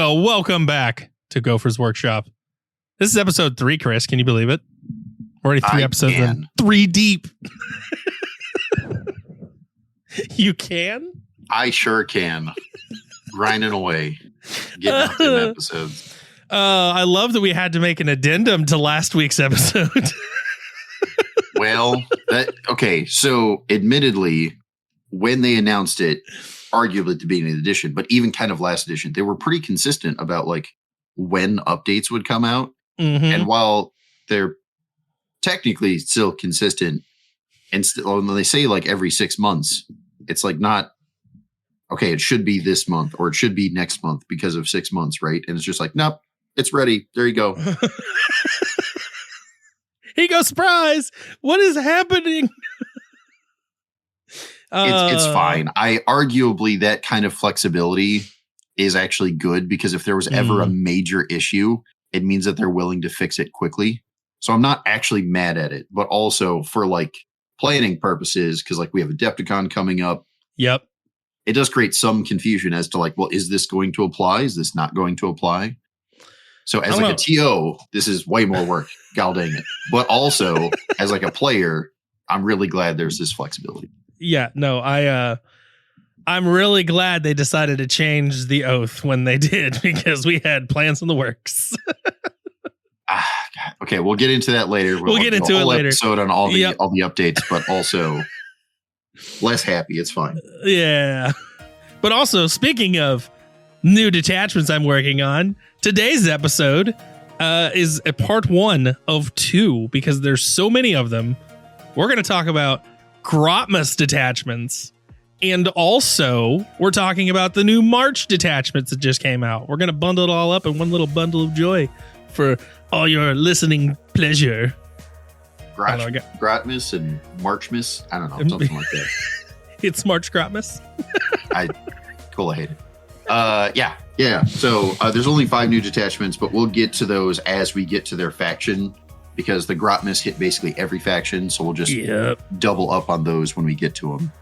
Well, welcome back to Gopher's Workshop. This is episode 3, Chris. Can you believe it? Already 3 episodes in. 3 deep. You can? I sure can. Grinding away. Getting out them episodes. I love that we had to make an addendum to last week's episode. Well, okay. So admittedly, when they announced it, arguably at the beginning of the edition, but even kind of last edition, they were pretty consistent about like when updates would come out. Mm-hmm. And while they're technically still consistent, and when they say like every 6 months, it's like not, okay, it should be this month or it should be next month because of 6 months, right? And it's just like, nope, it's ready. There you go. He goes, surprise! What is happening? It's fine. Arguably that kind of flexibility is actually good because if there was ever a major issue, it means that they're willing to fix it quickly. So I'm not actually mad at it, but also for like planning purposes, because like we have Adepticon coming up. Yep. It does create some confusion as to like, well, is this going to apply? Is this not going to apply? So as like a TO, this is way more work. God dang it. But also as like a player, I'm really glad there's this flexibility. Yeah, no, I'm really glad they decided to change the oath when they did because we had plans in the works. Okay, we'll get into that later. We'll get into it later. Episode on all the updates, but also less happy. It's fine. Yeah, but also speaking of new detachments I'm working on, today's episode is a part 1 of 2 because there's so many of them. We're going to talk about Grotmas Detachments. And also, we're talking about the new March detachments that just came out. We're going to bundle it all up in one little bundle of joy for all your listening pleasure. Grotmas and Marchmas? I don't know, something like that. It's March Grotmas. I hate it. Yeah. So there's only 5 new detachments, but we'll get to those as we get to their faction. Because the Grotmas hit basically every faction, so we'll just double up on those when we get to them.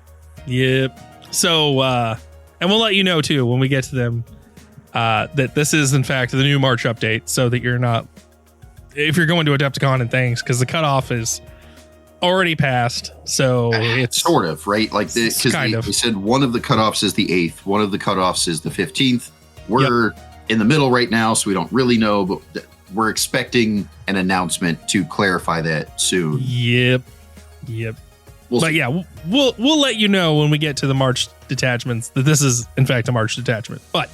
Yep. So, and we'll let you know, too, when we get to them, that this is, in fact, the new March update, so that you're not, if you're going to Adepticon and things, because the cutoff is already passed, so it's... Sort of, right? Like, because they said one of the cutoffs is the 8th, one of the cutoffs is the 15th. We're in the middle right now, so we don't really know, but... We're expecting an announcement to clarify that soon. Yep. We'll let you know when we get to the March detachments that this is in fact a March detachment. But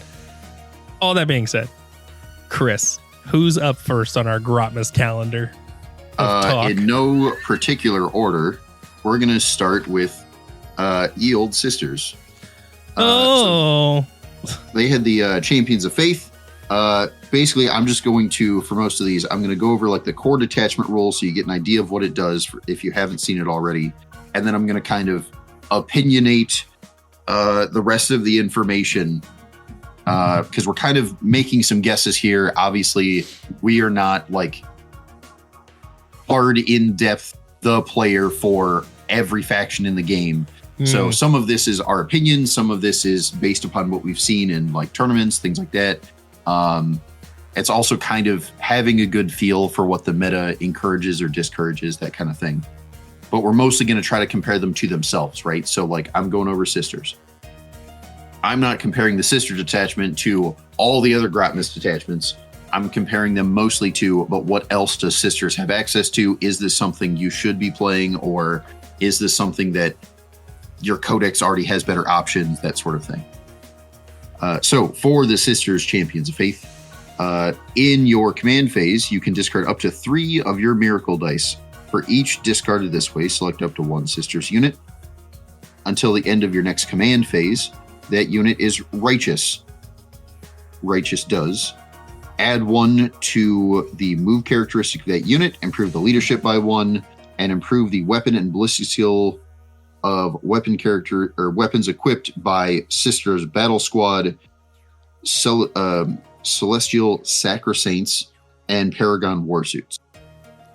all that being said, Chris, who's up first on our Grotmas calendar? In no particular order, we're going to start with Ye Olde Sisters. So they had the Champions of Faith. Basically, I'm just going to, for most of these, I'm going to go over like the core detachment rule so you get an idea of what it does if you haven't seen it already. And then I'm going to kind of opinionate the rest of the information because we're kind of making some guesses here. Obviously, we are not like hard in depth the player for every faction in the game. So some of this is our opinion. Some of this is based upon what we've seen in like tournaments, things like that. It's also kind of having a good feel for what the meta encourages or discourages, that kind of thing. But we're mostly going to try to compare them to themselves, right? So like I'm going over Sisters. I'm not comparing the Sister detachment to all the other Grotmas detachments. I'm comparing them mostly to, but what else does Sisters have access to? Is this something you should be playing? Or is this something that your codex already has better options? That sort of thing. So for the Sisters Champions of Faith, in your command phase, you can discard up to 3 of your miracle dice. For each discarded this way, select up to 1 Sisters unit. Until the end of your next command phase, that unit is righteous. Righteous does. Add 1 to the move characteristic of that unit, improve the leadership by 1, and improve the weapon and ballistic skill of weapon character or weapons equipped by Sisters Battle Squad, Celestial Sacrosaints, and Paragon Warsuits.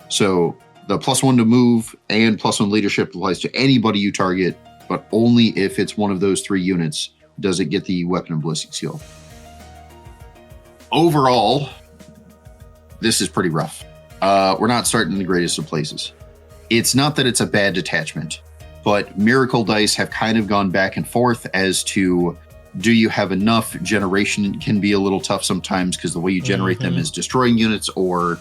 So the +1 to move and +1 leadership applies to anybody you target, but only if it's one of those 3 units does it get the weapon and ballistic skill. overall, this is pretty rough. We're not starting in the greatest of places. It's not that it's a bad detachment, but Miracle Dice have kind of gone back and forth as to, do you have enough? Generation can be a little tough sometimes because the way you generate them is destroying units or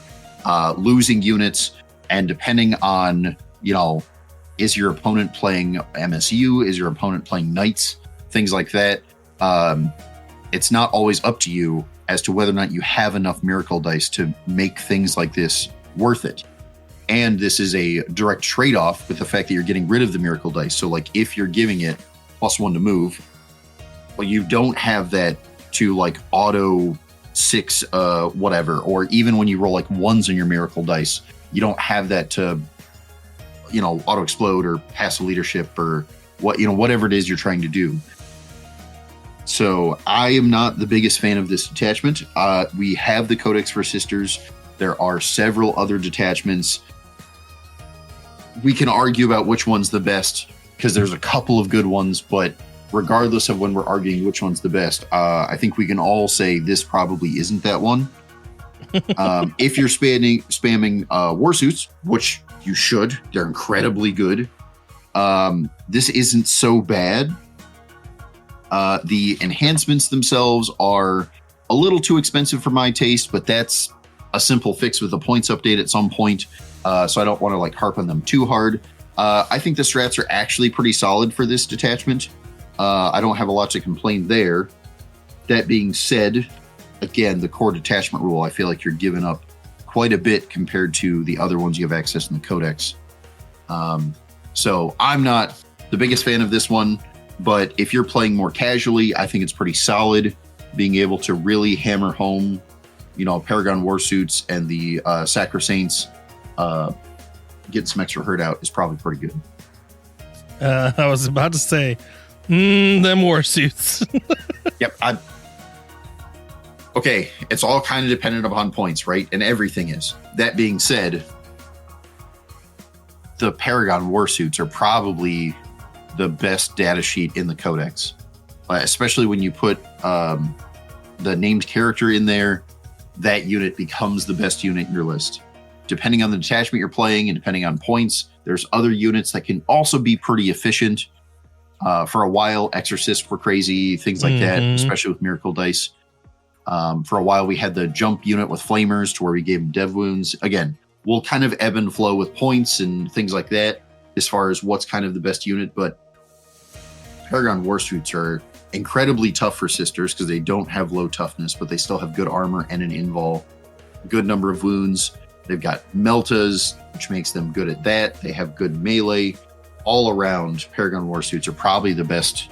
losing units. And depending on, is your opponent playing MSU? Is your opponent playing Knights? Things like that. It's not always up to you as to whether or not you have enough Miracle Dice to make things like this worth it. And this is a direct trade-off with the fact that you're getting rid of the Miracle Dice. So like if you're giving it +1 to move, well, you don't have that to like auto 6 whatever, or even when you roll like 1s on your Miracle Dice, you don't have that to auto explode or pass a leadership or whatever it is you're trying to do. So I am not the biggest fan of this detachment. We have the Codex for Sisters. There are several other detachments. We can argue about which one's the best because there's a couple of good ones, but regardless of when we're arguing which one's the best, I think we can all say this probably isn't that one. If you're spamming warsuits, which you should, they're incredibly good. This isn't so bad. The enhancements themselves are a little too expensive for my taste, but that's a simple fix with a points update at some point. So I don't want to like harp on them too hard. I think the strats are actually pretty solid for this detachment. I don't have a lot to complain there. That being said, again, the core detachment rule, I feel like you're giving up quite a bit compared to the other ones you have access in the Codex. So I'm not the biggest fan of this one, but if you're playing more casually, I think it's pretty solid. Being able to really hammer home, Paragon Warsuits and the Sacrosaints, getting some extra hurt out is probably pretty good. I was about to say, them Warsuits. Yep. Okay, it's all kind of dependent upon points, right? And everything is. That being said, the Paragon Warsuits are probably the best data sheet in the Codex, especially when you put the named character in there. That unit becomes the best unit in your list. Depending on the detachment you're playing and depending on points, there's other units that can also be pretty efficient. For a while, Exorcists were crazy, things like that, especially with Miracle Dice. For a while, we had the jump unit with Flamers to where we gave them dev wounds. Again, we'll kind of ebb and flow with points and things like that as far as what's kind of the best unit, but Paragon Warsuits are incredibly tough for Sisters because they don't have low toughness, but they still have good armor and an invul, good number of wounds. They've got Meltas, which makes them good at that. They have good melee. All around, Paragon Warsuits are probably the best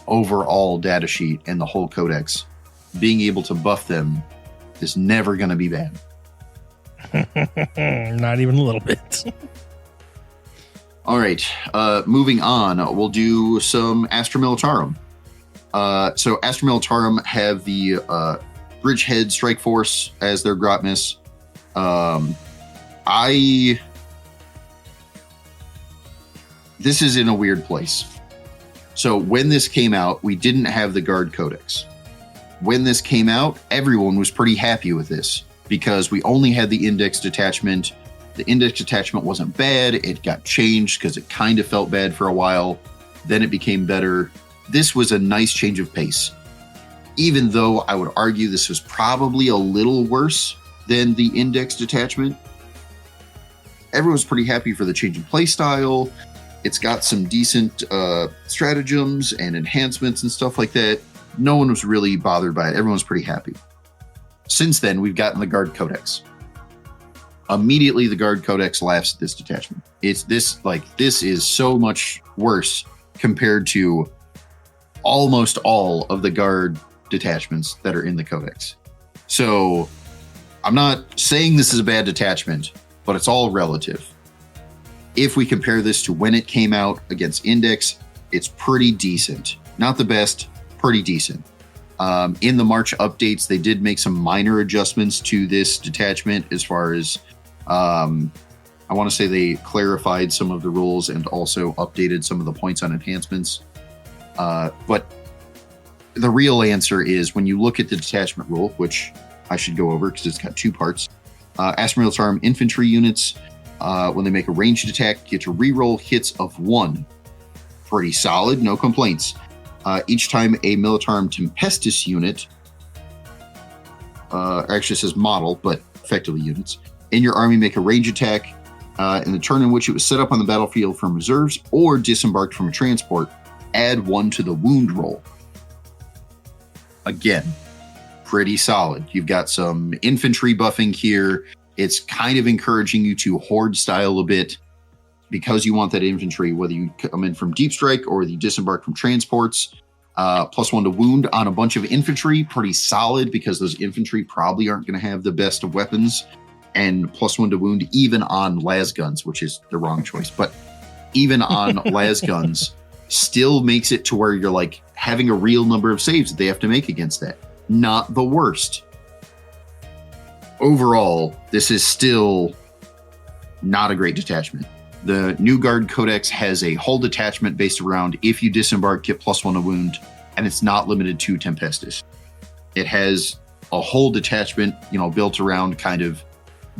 overall data sheet in the whole Codex. Being able to buff them is never going to be bad. Not even a little bit. All right, moving on, we'll do some Astra Militarum. So Astra Militarum have the Bridgehead Strike Force as their Grotmas. This is in a weird place. So when this came out, we didn't have the Guard Codex. When this came out, everyone was pretty happy with this because we only had the Index Detachment. The Index Detachment wasn't bad. It got changed because it kind of felt bad for a while. Then it became better. This was a nice change of pace. Even though I would argue this was probably a little worse than the Index Detachment, everyone's pretty happy for the change in play style. It's got some decent stratagems and enhancements and stuff like that. No one was really bothered by it. Everyone's pretty happy. Since then, we've gotten the Guard Codex. Immediately, the Guard Codex laughs at this detachment. This is so much worse compared to almost all of the Guard detachments that are in the Codex. So I'm not saying this is a bad detachment, but it's all relative. If we compare this to when it came out against Index, it's pretty decent. Not the best, pretty decent. In the March updates, they did make some minor adjustments to this detachment as far as, I want to say they clarified some of the rules and also updated some of the points on enhancements. But the real answer is when you look at the detachment rule, which I should go over because it's got 2 parts. Astronaut's Arm infantry units, when they make a ranged attack, get to reroll hits of 1. Pretty solid, no complaints. Each time a Militarum Tempestus unit, actually says model, but effectively units, in your army make a range attack in the turn in which it was set up on the battlefield from reserves or disembarked from a transport, add 1 to the wound roll. Again, pretty solid. You've got some infantry buffing here. It's kind of encouraging you to horde style a bit because you want that infantry, whether you come in from deep strike or you disembark from transports. +1 to wound on a bunch of infantry, pretty solid because those infantry probably aren't going to have the best of weapons. And +1 to wound even on las guns, which is the wrong choice. But even on las guns still makes it to where you're like having a real number of saves that they have to make against that. Not the worst. Overall, this is still not a great detachment. The New Guard Codex has a hull detachment based around if you disembark, get +1 to wound, and it's not limited to Tempestus. It has a whole detachment, built around kind of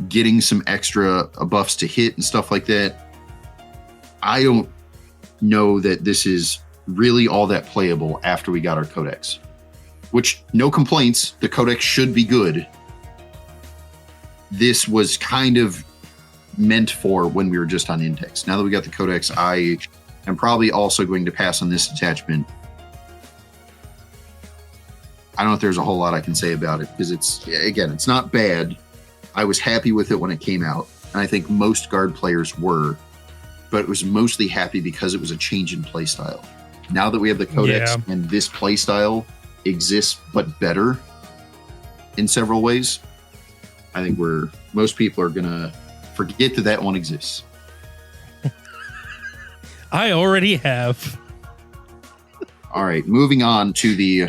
getting some extra buffs to hit and stuff like that. I don't know that this is really all that playable after we got our Codex, which no complaints. The Codex should be good. This was kind of meant for when we were just on Index. Now that we got the Codex, I am probably also going to pass on this detachment. I don't know if there's a whole lot I can say about it because it's not bad. I was happy with it when it came out, and I think most Guard players were, but it was mostly happy because it was a change in playstyle. Now that we have the Codex and this playstyle exists but better in several ways, I think most people are gonna forget that one exists. I already have. All right, moving on to the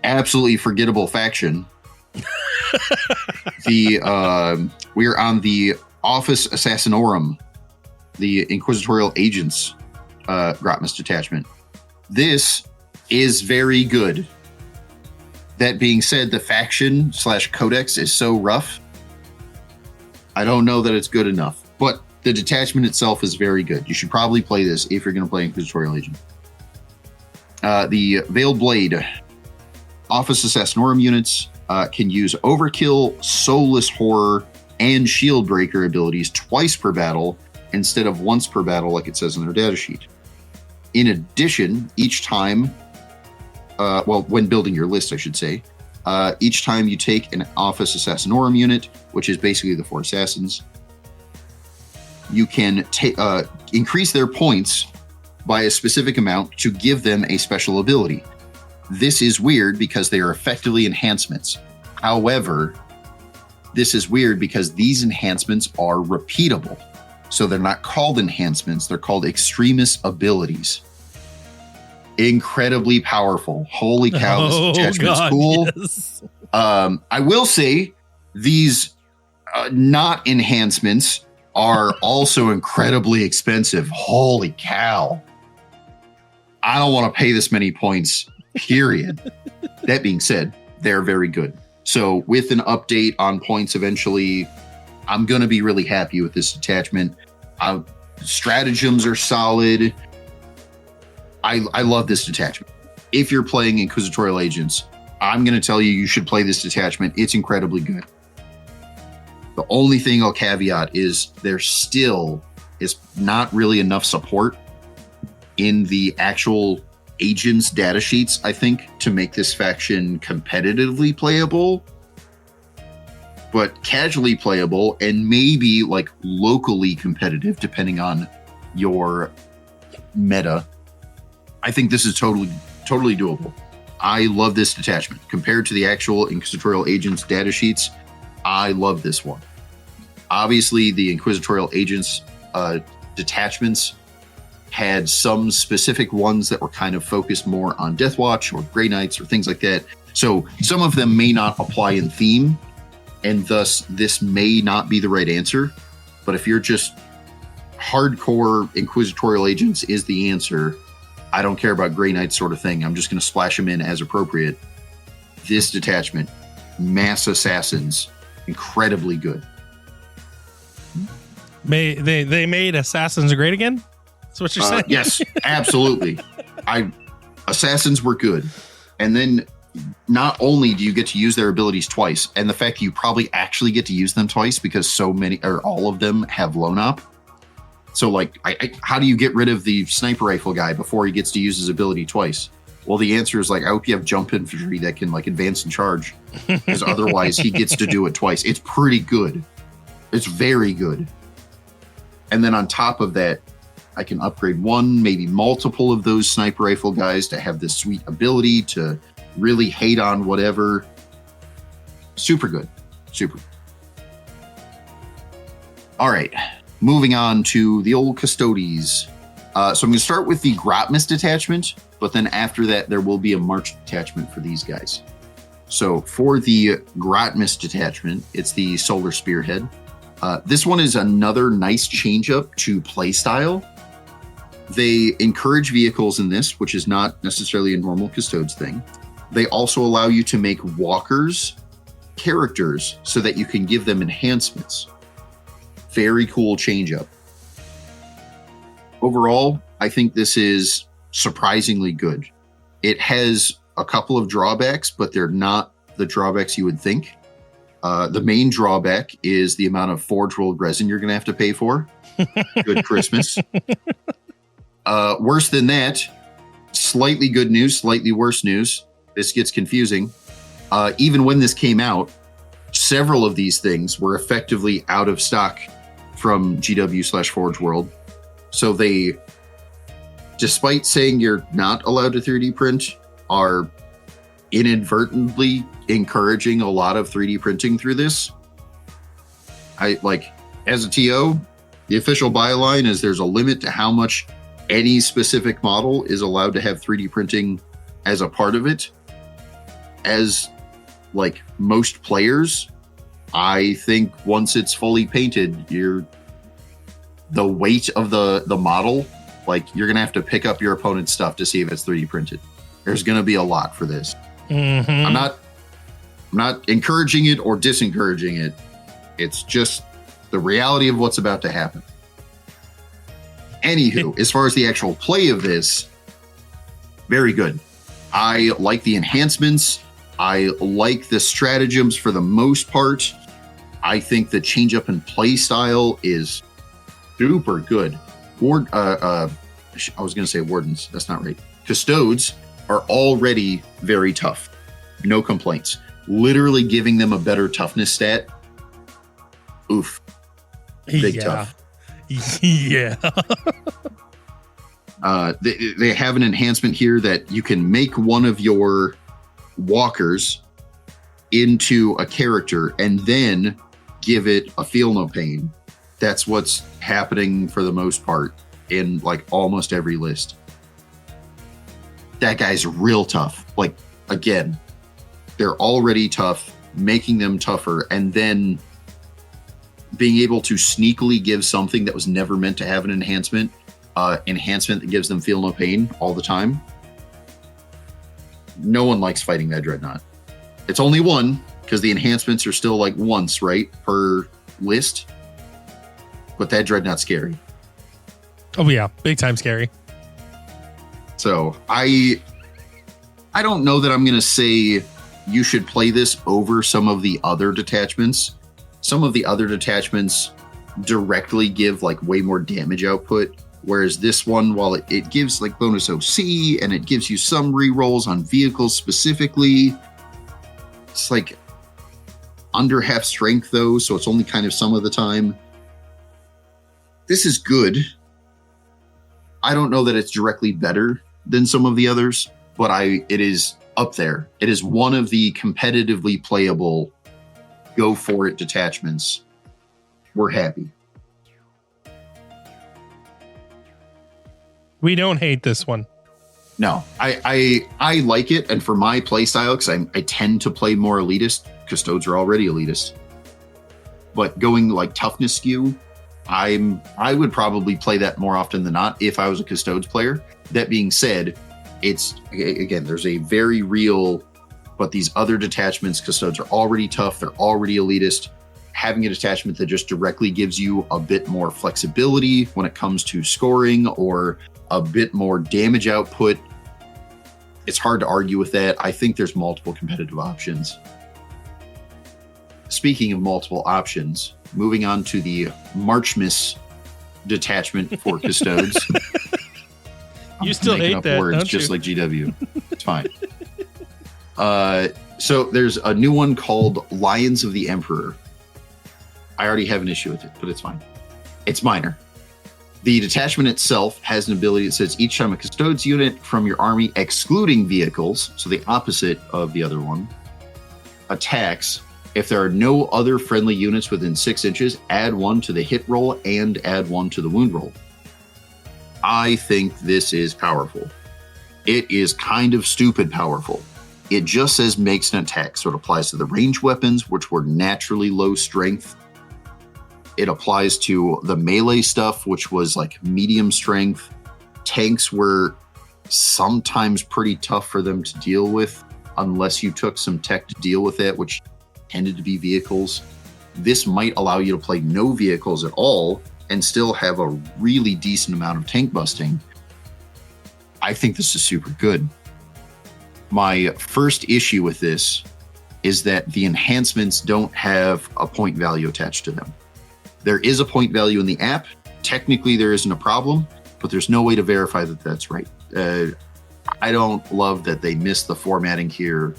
absolutely forgettable faction. We are on the Office Assassinorum, the Inquisitorial Agents Grotmas Detachment. This is very good. That being said, the faction / codex is so rough, I don't know that it's good enough. But the detachment itself is very good. You should probably play this if you're going to play Inquisitorial Agent. The Veiled Blade. Office Assassinorum units can use Overkill, Soulless Horror, and Shield Breaker abilities twice per battle instead of once per battle like it says in their datasheet. In addition, each time, when building your list, I should say, each time you take an Office Assassinorum unit, which is basically the 4 assassins, you can increase their points by a specific amount to give them a special ability. This is weird because they are effectively enhancements. However, this is weird because these enhancements are repeatable. So they're not called enhancements, they're called extremis abilities. Incredibly powerful. Holy cow, this detachment's cool. Yes. I will say these not enhancements are also incredibly expensive. Holy cow. I don't want to pay this many points, period. That being said, they're very good. So with an update on points eventually, I'm going to be really happy with this detachment. Stratagems are solid. I love this detachment. If you're playing Inquisitorial Agents, I'm going to tell you should play this detachment. It's incredibly good. The only thing I'll caveat is there still is not really enough support in the actual agents data sheets, I think, to make this faction competitively playable, but casually playable and maybe like locally competitive depending on your meta. I think this is totally doable. I love this detachment. Compared to the actual Inquisitorial Agents data sheets, I love this one. Obviously, the Inquisitorial Agents detachments had some specific ones that were kind of focused more on Death Watch or Grey Knights or things like that. So some of them may not apply in theme, and thus this may not be the right answer. But if you're just hardcore Inquisitorial Agents is the answer, I don't care about Grey Knights sort of thing, I'm just going to splash them in as appropriate. This detachment, mass assassins incredibly good. They made assassins great again? That's what you're saying? Yes, absolutely. Assassins were good. And then not only do you get to use their abilities twice, and the fact that you probably actually get to use them twice because so many or all of them have lone op. So like, how do you get rid of the sniper rifle guy before he gets to use his ability twice? Well, the answer is like, I hope you have jump infantry that can like advance and charge, because otherwise he gets to do it twice. It's pretty good. It's very good. And then on top of that, I can upgrade one, maybe multiple of those sniper rifle guys to have this sweet ability to really hate on whatever. Super good. Super. All right. Moving on to the old Custodes. So I'm going to start with the Grotmas Detachment, but then after that, there will be a March Detachment for these guys. So for the Grotmas Detachment, it's the Solar Spearhead. This one is another nice change up to playstyle. They encourage vehicles in this, which is not necessarily a normal Custodes thing. They also allow you to make walkers characters so that you can give them enhancements. Very cool change up. Overall, I think this is surprisingly good. It has a couple of drawbacks, but they're not the drawbacks you would think. The main drawback is the amount of Forge World resin you're going to have to pay for. Good Christmas. Worse than that, slightly good news, slightly worse news. This gets confusing. Even when this came out, several of these things were effectively out of stock from GW/Forge World. So they, despite saying you're not allowed to 3D print, are inadvertently encouraging a lot of 3D printing through this. As a TO, the official byline is there's a limit to how much any specific model is allowed to have 3D printing as a part of it. As like most players, I think once it's fully painted, the weight of the model, like you're gonna have to pick up your opponent's stuff to see if it's 3D printed. There's gonna be a lot for this. Mm-hmm. I'm not encouraging it or disencouraging it. It's just the reality of what's about to happen. Anywho, as far as the actual play of this, very good. I like the enhancements. I like the stratagems for the most part. I think the change up in play style is super good. I was going to say wardens. That's not right. Custodes are already very tough. No complaints. Literally giving them a better toughness stat. Oof. Big tough. Yeah. They have an enhancement here that you can make one of your walkers into a character and then give it a feel no pain. That's what's happening for the most part in like almost every list. That guy's real tough. Like, again, they're already tough, making them tougher, and then being able to sneakily give something that was never meant to have an enhancement that gives them feel no pain all the time. No one likes fighting that Dreadnought. It's only one, because the enhancements are still like once, right, per list. But that Dreadnought's scary. Oh yeah, big time scary. So I don't know that I'm going to say you should play this over some of the other detachments. Some of the other detachments directly give like way more damage output, whereas this one, while it gives like bonus OC and it gives you some rerolls on vehicles specifically, it's like under half strength though, so it's only kind of some of the time. This is good. I don't know that it's directly better than some of the others, but it is up there. It is one of the competitively playable go for it detachments. We're happy. We don't hate this one. No, I like it, and for my play style, because I tend to play more elitist. Custodes are already elitist, but going like toughness skew, I would probably play that more often than not if I was a Custodes player. That being said, it's again, there's a very real but these other detachments, Custodes, are already tough. They're already elitist. Having a detachment that just directly gives you a bit more flexibility when it comes to scoring or a bit more damage output, it's hard to argue with that. I think there's multiple competitive options. Speaking of multiple options, moving on to the Marchmas detachment for Custodes. You still hate that, words, don't just you? like GW. It's fine. So there's a new one called Lions of the Emperor. I already have an issue with it, but it's fine. It's minor. The detachment itself has an ability that says each time a Custodes unit from your army, excluding vehicles, so the opposite of the other one, attacks, if there are no other friendly units within 6 inches, add 1 to the hit roll and add 1 to the wound roll. I think this is powerful. It is kind of stupid powerful. It just says makes an attack, so it applies to the ranged weapons, which were naturally low strength. It applies to the melee stuff, which was like medium strength. Tanks were sometimes pretty tough for them to deal with, unless you took some tech to deal with it, which tended to be vehicles. This might allow you to play no vehicles at all and still have a really decent amount of tank busting. I think this is super good. My first issue with this is that the enhancements don't have a point value attached to them. There is a point value in the app. Technically, there isn't a problem, but there's no way to verify that that's right. I don't love that they missed the formatting here.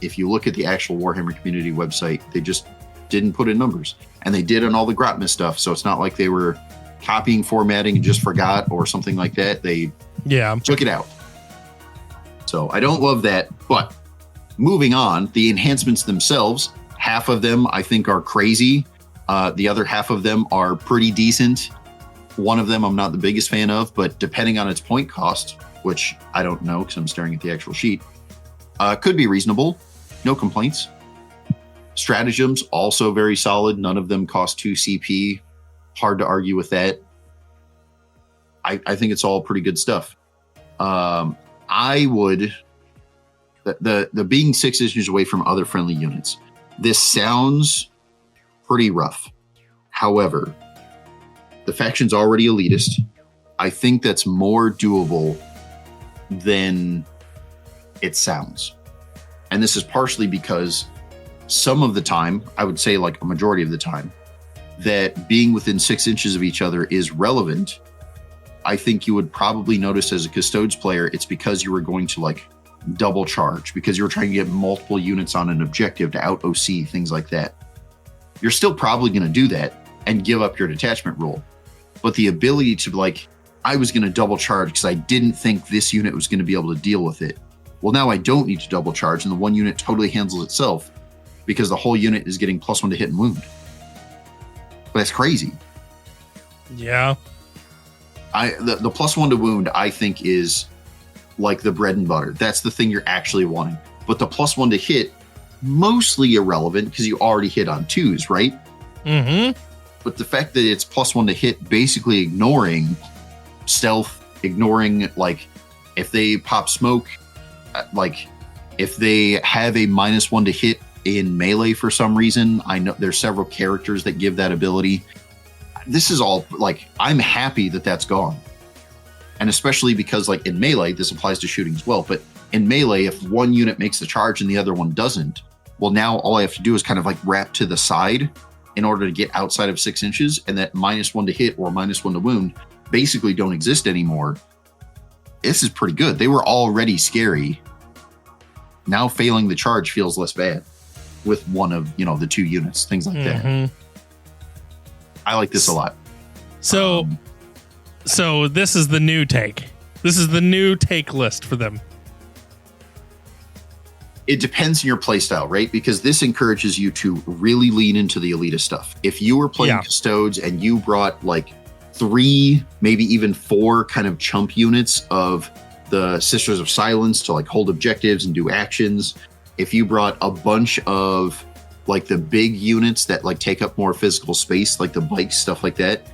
If you look at the actual Warhammer community website, they just didn't put in numbers. And they did on all the Grotmas stuff, so it's not like they were copying formatting and just forgot or something like that. They took it out. So I don't love that, but moving on, the enhancements themselves, half of them I think are crazy. The other half of them are pretty decent. One of them I'm not the biggest fan of, but depending on its point cost, which I don't know because I'm staring at the actual sheet, could be reasonable. No complaints. Stratagems, also very solid. None of them cost 2 CP. Hard to argue with that. I think it's all pretty good stuff. I would, the being 6 inches away from other friendly units, this sounds pretty rough. However, the faction's already elitist. I think that's more doable than it sounds. And this is partially because some of the time, I would say like a majority of the time, that being within 6 inches of each other is relevant. I think you would probably notice as a Custodes player, it's because you were going to like double charge, because you were trying to get multiple units on an objective to out OC, things like that. You're still probably going to do that and give up your detachment roll. But the ability to like, I was going to double charge because I didn't think this unit was going to be able to deal with it. Well, now I don't need to double charge, and the one unit totally handles itself because the whole unit is getting +1 to hit and wound. But that's crazy. Yeah. The +1 to wound, I think, is like the bread and butter. That's the thing you're actually wanting. But the +1 to hit, mostly irrelevant because you already hit on 2s, right? Mm-hmm. But the fact that it's +1 to hit, basically ignoring stealth, ignoring like if they pop smoke, like if they have a -1 to hit in melee for some reason. I know there's several characters that give that ability. This is all like, I'm happy that that's gone. And especially because like in melee, this applies to shooting as well. But in melee, if one unit makes the charge and the other one doesn't, well, now all I have to do is kind of like wrap to the side in order to get outside of 6 inches. And that -1 to hit or -1 to wound basically don't exist anymore. This is pretty good. They were already scary. Now failing the charge feels less bad with one of, the 2 units, things like that. I like this a lot. So this is the new take. This is the new take list for them. It depends on your playstyle, right? Because this encourages you to really lean into the elitist stuff. If you were playing Custodes and you brought like 3, maybe even 4 kind of chump units of the Sisters of Silence to like hold objectives and do actions, if you brought a bunch of like the big units that like take up more physical space, like the bikes, stuff like that,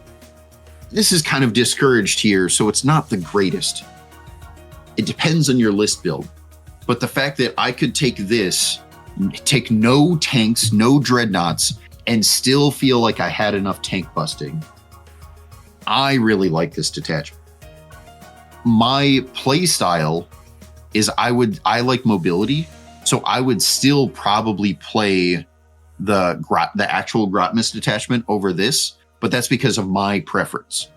this is kind of discouraged here, so it's not the greatest. It depends on your list build. But the fact that I could take no tanks, no dreadnoughts, and still feel like I had enough tank busting, I really like this detachment. My play style is I like mobility, so I would still probably play the actual Grotmas detachment over this, but that's because of my preference.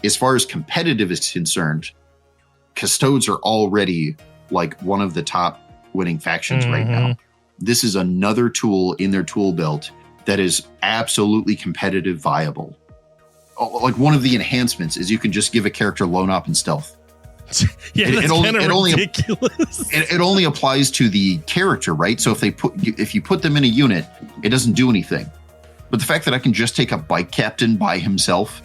As far as competitive is concerned, Custodes are already like one of the top winning factions right now. This is another tool in their tool belt that is absolutely competitive viable. Like one of the enhancements is you can just give a character lone op and stealth. Yeah, that's kind of ridiculous. It only applies to the character, right? So if you put them in a unit, it doesn't do anything. But the fact that I can just take a bike captain by himself,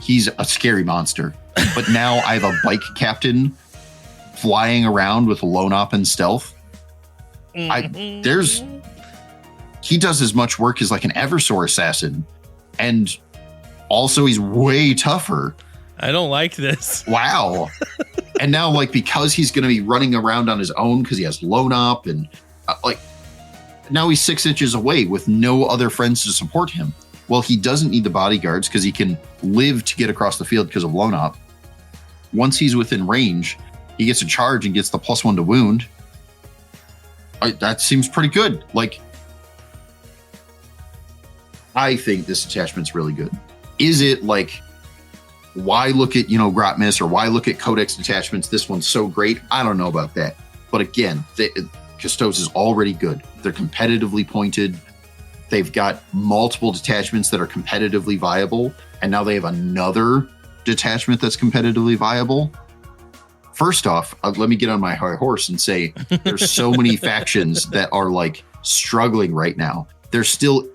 he's a scary monster. But now I have a bike captain flying around with lone op and stealth. He does as much work as like an Eversor assassin, and also he's way tougher. I don't like this. Wow. And now, like, because he's going to be running around on his own because he has lone op and now he's 6 inches away with no other friends to support him. Well, he doesn't need the bodyguards because he can live to get across the field because of lone op. Once he's within range, he gets a charge and gets the +1 to wound. That seems pretty good. Like, I think this attachment's really good. Is it like, why look at, Grotmas, or why look at Codex detachments? This one's so great. I don't know about that. But again, Custodes is already good. They're competitively pointed. They've got multiple detachments that are competitively viable. And now they have another detachment that's competitively viable. First off, let me get on my high horse and say there's so many factions that are like struggling right now. There's still,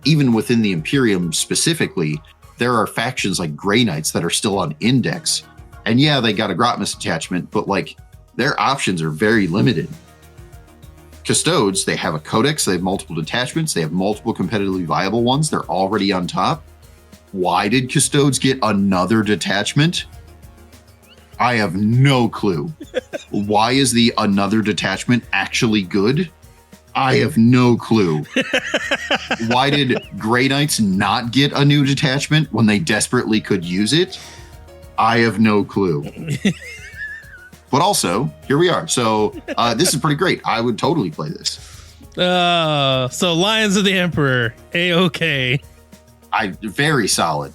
even within the Imperium specifically, there are factions like Grey Knights that are still on index. And yeah, they got a Grotmas detachment, but like their options are very limited. Custodes, they have a Codex, they have multiple detachments, they have multiple competitively viable ones. They're already on top. Why did Custodes get another detachment? I have no clue. Why is the another detachment actually good? I have no clue. Why did Grey Knights not get a new detachment when they desperately could use it? I have no clue. But also, here we are. So this is pretty great. I would totally play this. So Lions of the Emperor, A-OK. Very solid.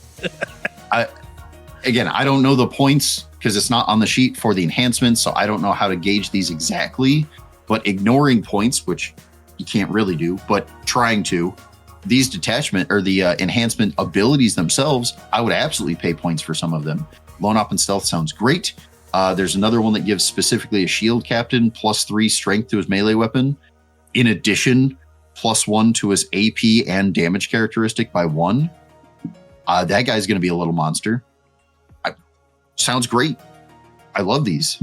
Again, I don't know the points because it's not on the sheet for the enhancements, so I don't know how to gauge these exactly. But ignoring points, which you can't really do, but trying to, these detachment or the enhancement abilities themselves, I would absolutely pay points for some of them. Lone op and stealth sounds great. There's another one that gives specifically a shield captain +3 strength to his melee weapon. In addition, +1 to his AP and damage characteristic by 1. That guy's going to be a little monster. Sounds great. I love these.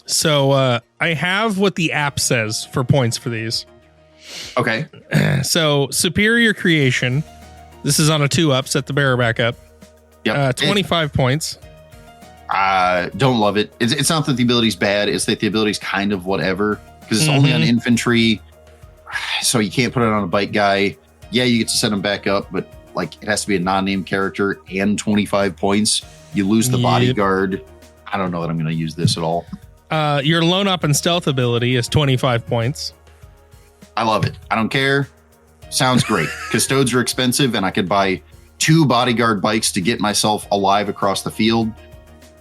So I have what the app says for points for these. Okay. So Superior Creation. This is on a 2-up. Set the bearer back up. Yep. 25 points. Don't love it. It's not that the ability's bad. It's that the ability's kind of whatever. Because it's only on infantry. So you can't put it on a bike guy. Yeah, you get to set him back up. But like it has to be a non-named character and 25 points. You lose the bodyguard. I don't know that I'm going to use this at all. Your lone op and stealth ability is 25 points. I love it. I don't care. Sounds great. Custodes are expensive, and I could buy 2 bodyguard bikes to get myself alive across the field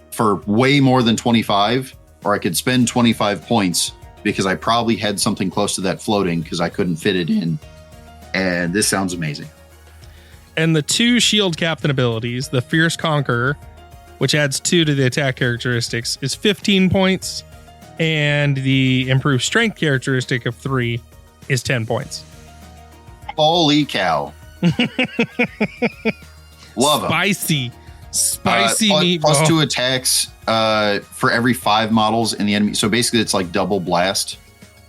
for way more than 25, or I could spend 25 points because I probably had something close to that floating because I couldn't fit it in. And this sounds amazing. And the 2 shield captain abilities, the Fierce Conqueror, which adds 2 to the attack characteristics, is 15 points. And the improved strength characteristic of 3 is 10 points. Holy cow. Love them. Spicy meatball. Plus 2 attacks for every 5 models in the enemy. So basically it's like double blast.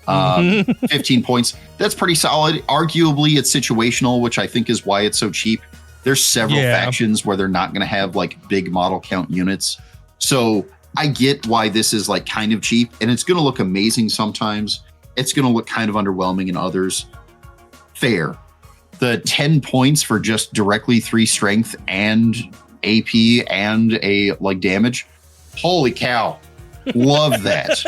15 points. That's pretty solid. Arguably it's situational, which I think is why it's so cheap. There's several factions where they're not going to have like big model count units. So I get why this is like kind of cheap, and it's going to look amazing sometimes. It's going to look kind of underwhelming in others. Fair. The 10 points for just directly 3 strength and AP and a like damage. Holy cow. Love that.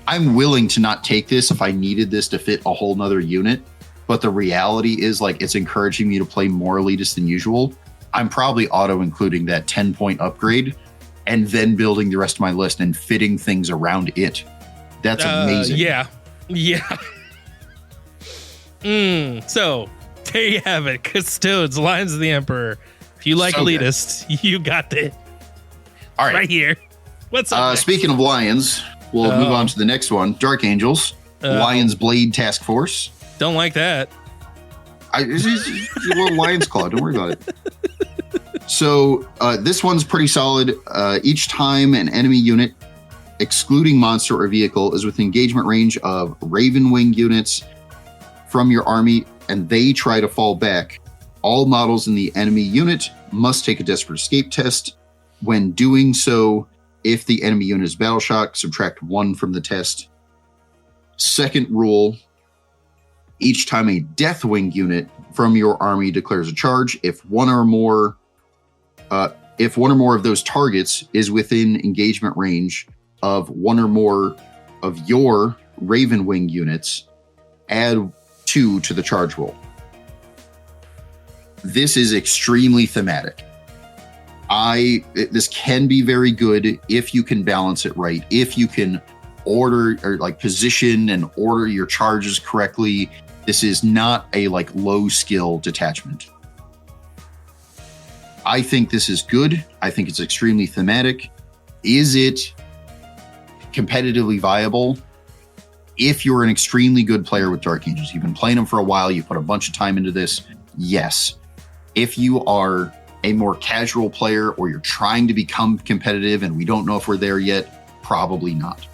I'm willing to not take this if I needed this to fit a whole nother unit. But the reality is like it's encouraging me to play more elitist than usual. I'm probably auto-including that 10-point upgrade and then building the rest of my list and fitting things around it. That's amazing. Yeah. So, there you have it. Custodes, Lions of the Emperor. If you like elitists, you got it. All right. Right here. What's up? Speaking of Lions, we'll move on to the next one. Dark Angels, Lion's Blade Task Force. Don't like that. It's a little Lion's Claw. Don't worry about it. So this one's pretty solid. Each time an enemy unit, excluding monster or vehicle, is within engagement range of Raven Wing units from your army, and they try to fall back, all models in the enemy unit must take a Desperate Escape test. When doing so, if the enemy unit is battle shock, subtract 1 from the test. Second rule, each time a Deathwing unit from your army declares a charge, if one or more of those targets is within engagement range of one or more of your Raven Wing units, add 2 to the charge roll. This is extremely thematic. This can be very good if you can balance it right. If you can order or like position and order your charges correctly. This is not a like low skill detachment. I think this is good. I think it's extremely thematic. Is it competitively viable? If you're an extremely good player with Dark Angels, you've been playing them for a while, you put a bunch of time into this, yes. If you are a more casual player or you're trying to become competitive and we don't know if we're there yet, probably not.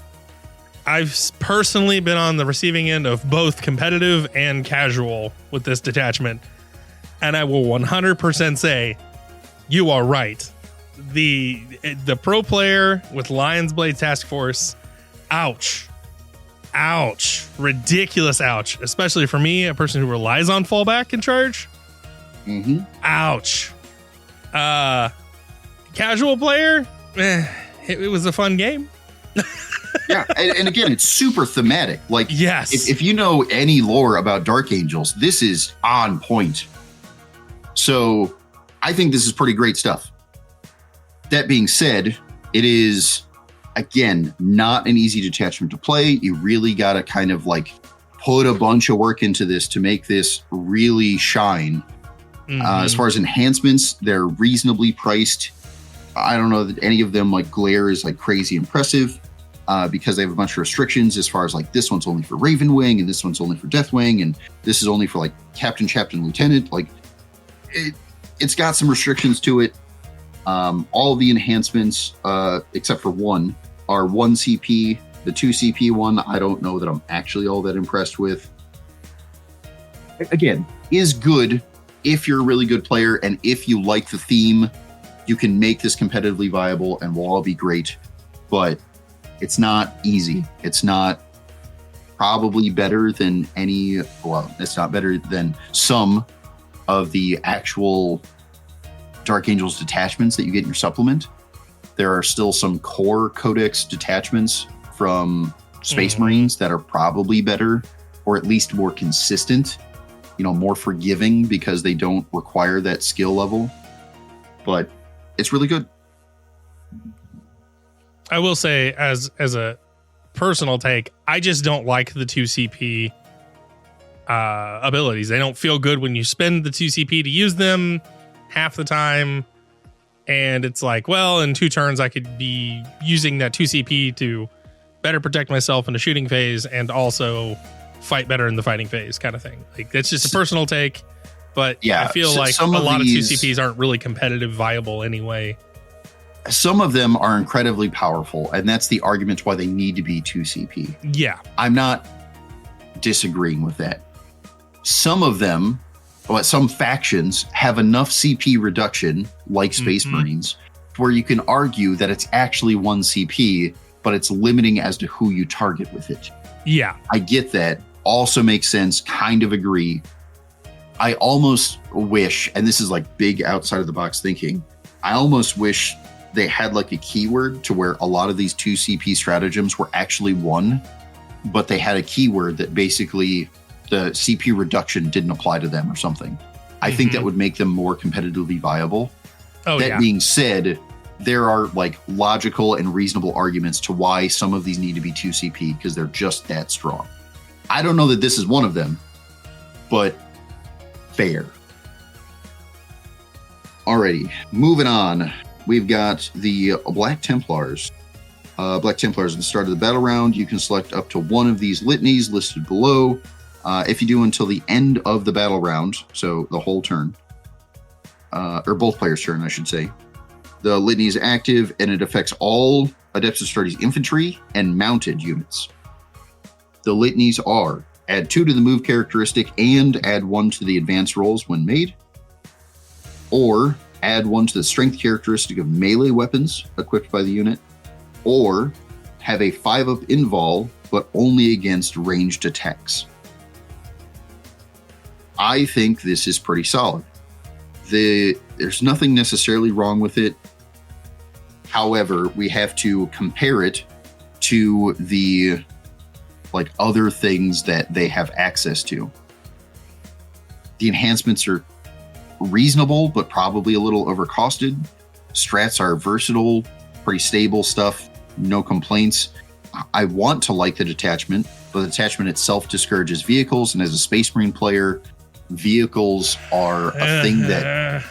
I've personally been on the receiving end of both competitive and casual with this detachment, and I will 100% say you are right. The pro player with Lion's Blade Task Force, ouch, ridiculous ouch, especially for me, a person who relies on fallback and charge. Ouch. Casual player, it was a fun game. Yeah, and again, it's super thematic. Like, yes, if you know any lore about Dark Angels, this is on point. So I think this is pretty great stuff. That being said, it is, again, not an easy detachment to play. You really got to kind of like put a bunch of work into this to make this really shine. As far as enhancements, they're reasonably priced. I don't know that any of them like Glare is like crazy impressive because they have a bunch of restrictions as far as like this one's only for Raven Wing and this one's only for Deathwing and this is only for like Captain, Lieutenant. Like it's got some restrictions to it. All the enhancements, except for one, are 1 CP. The 2 CP one, I don't know that I'm actually all that impressed with. Again, is good if you're a really good player and if you like the theme. You can make this competitively viable and we'll all be great, but it's not easy. It's not probably better than it's not better than some of the actual Dark Angels detachments that you get in your supplement. There are still some core Codex detachments from Space Marines that are probably better or at least more consistent, more forgiving because they don't require that skill level. But it's really good. I will say, as a personal take, I just don't like the 2 CP abilities. They don't feel good when you spend the 2 CP to use them half the time. And it's like, well, in 2 turns, I could be using that 2 CP to better protect myself in the shooting phase and also fight better in the fighting phase kind of thing. Like, that's just a personal take. But yeah, I feel like a lot of 2 CPs aren't really competitive viable anyway. Some of them are incredibly powerful, and that's the argument why they need to be 2 CP. Yeah. I'm not disagreeing with that. Some of them, some factions have enough CP reduction, like Space Marines, where you can argue that it's actually 1 CP, but it's limiting as to who you target with it. Yeah. I get that. Also makes sense. Kind of agree. I almost wish, and this is like big outside of the box thinking, I almost wish they had like a keyword to where a lot of these 2 CP stratagems were actually 1, but they had a keyword that basically the CP reduction didn't apply to them or something. I think that would make them more competitively viable. That being said, there are like logical and reasonable arguments to why some of these need to be 2 CP because they're just that strong. I don't know that this is one of them, but fair. Alrighty, moving on. We've got the Black Templars. Black Templars at the start of the battle round, you can select up to 1 of these litanies listed below. If you do until the end of the battle round, so the whole turn, or both players' turn, I should say, the litany is active and it affects all Adeptus Astartes infantry and mounted units. The litanies are add 2 to the move characteristic and add 1 to the advanced rolls when made, or add 1 to the strength characteristic of melee weapons equipped by the unit, or have a 5-up invul, but only against ranged attacks. I think this is pretty solid. There's nothing necessarily wrong with it. However, we have to compare it to the like other things that they have access to. The enhancements are reasonable, but probably a little overcosted. Strats are versatile, pretty stable stuff, no complaints. I want to like the detachment, but the detachment itself discourages vehicles, and as a Space Marine player, vehicles are a thing that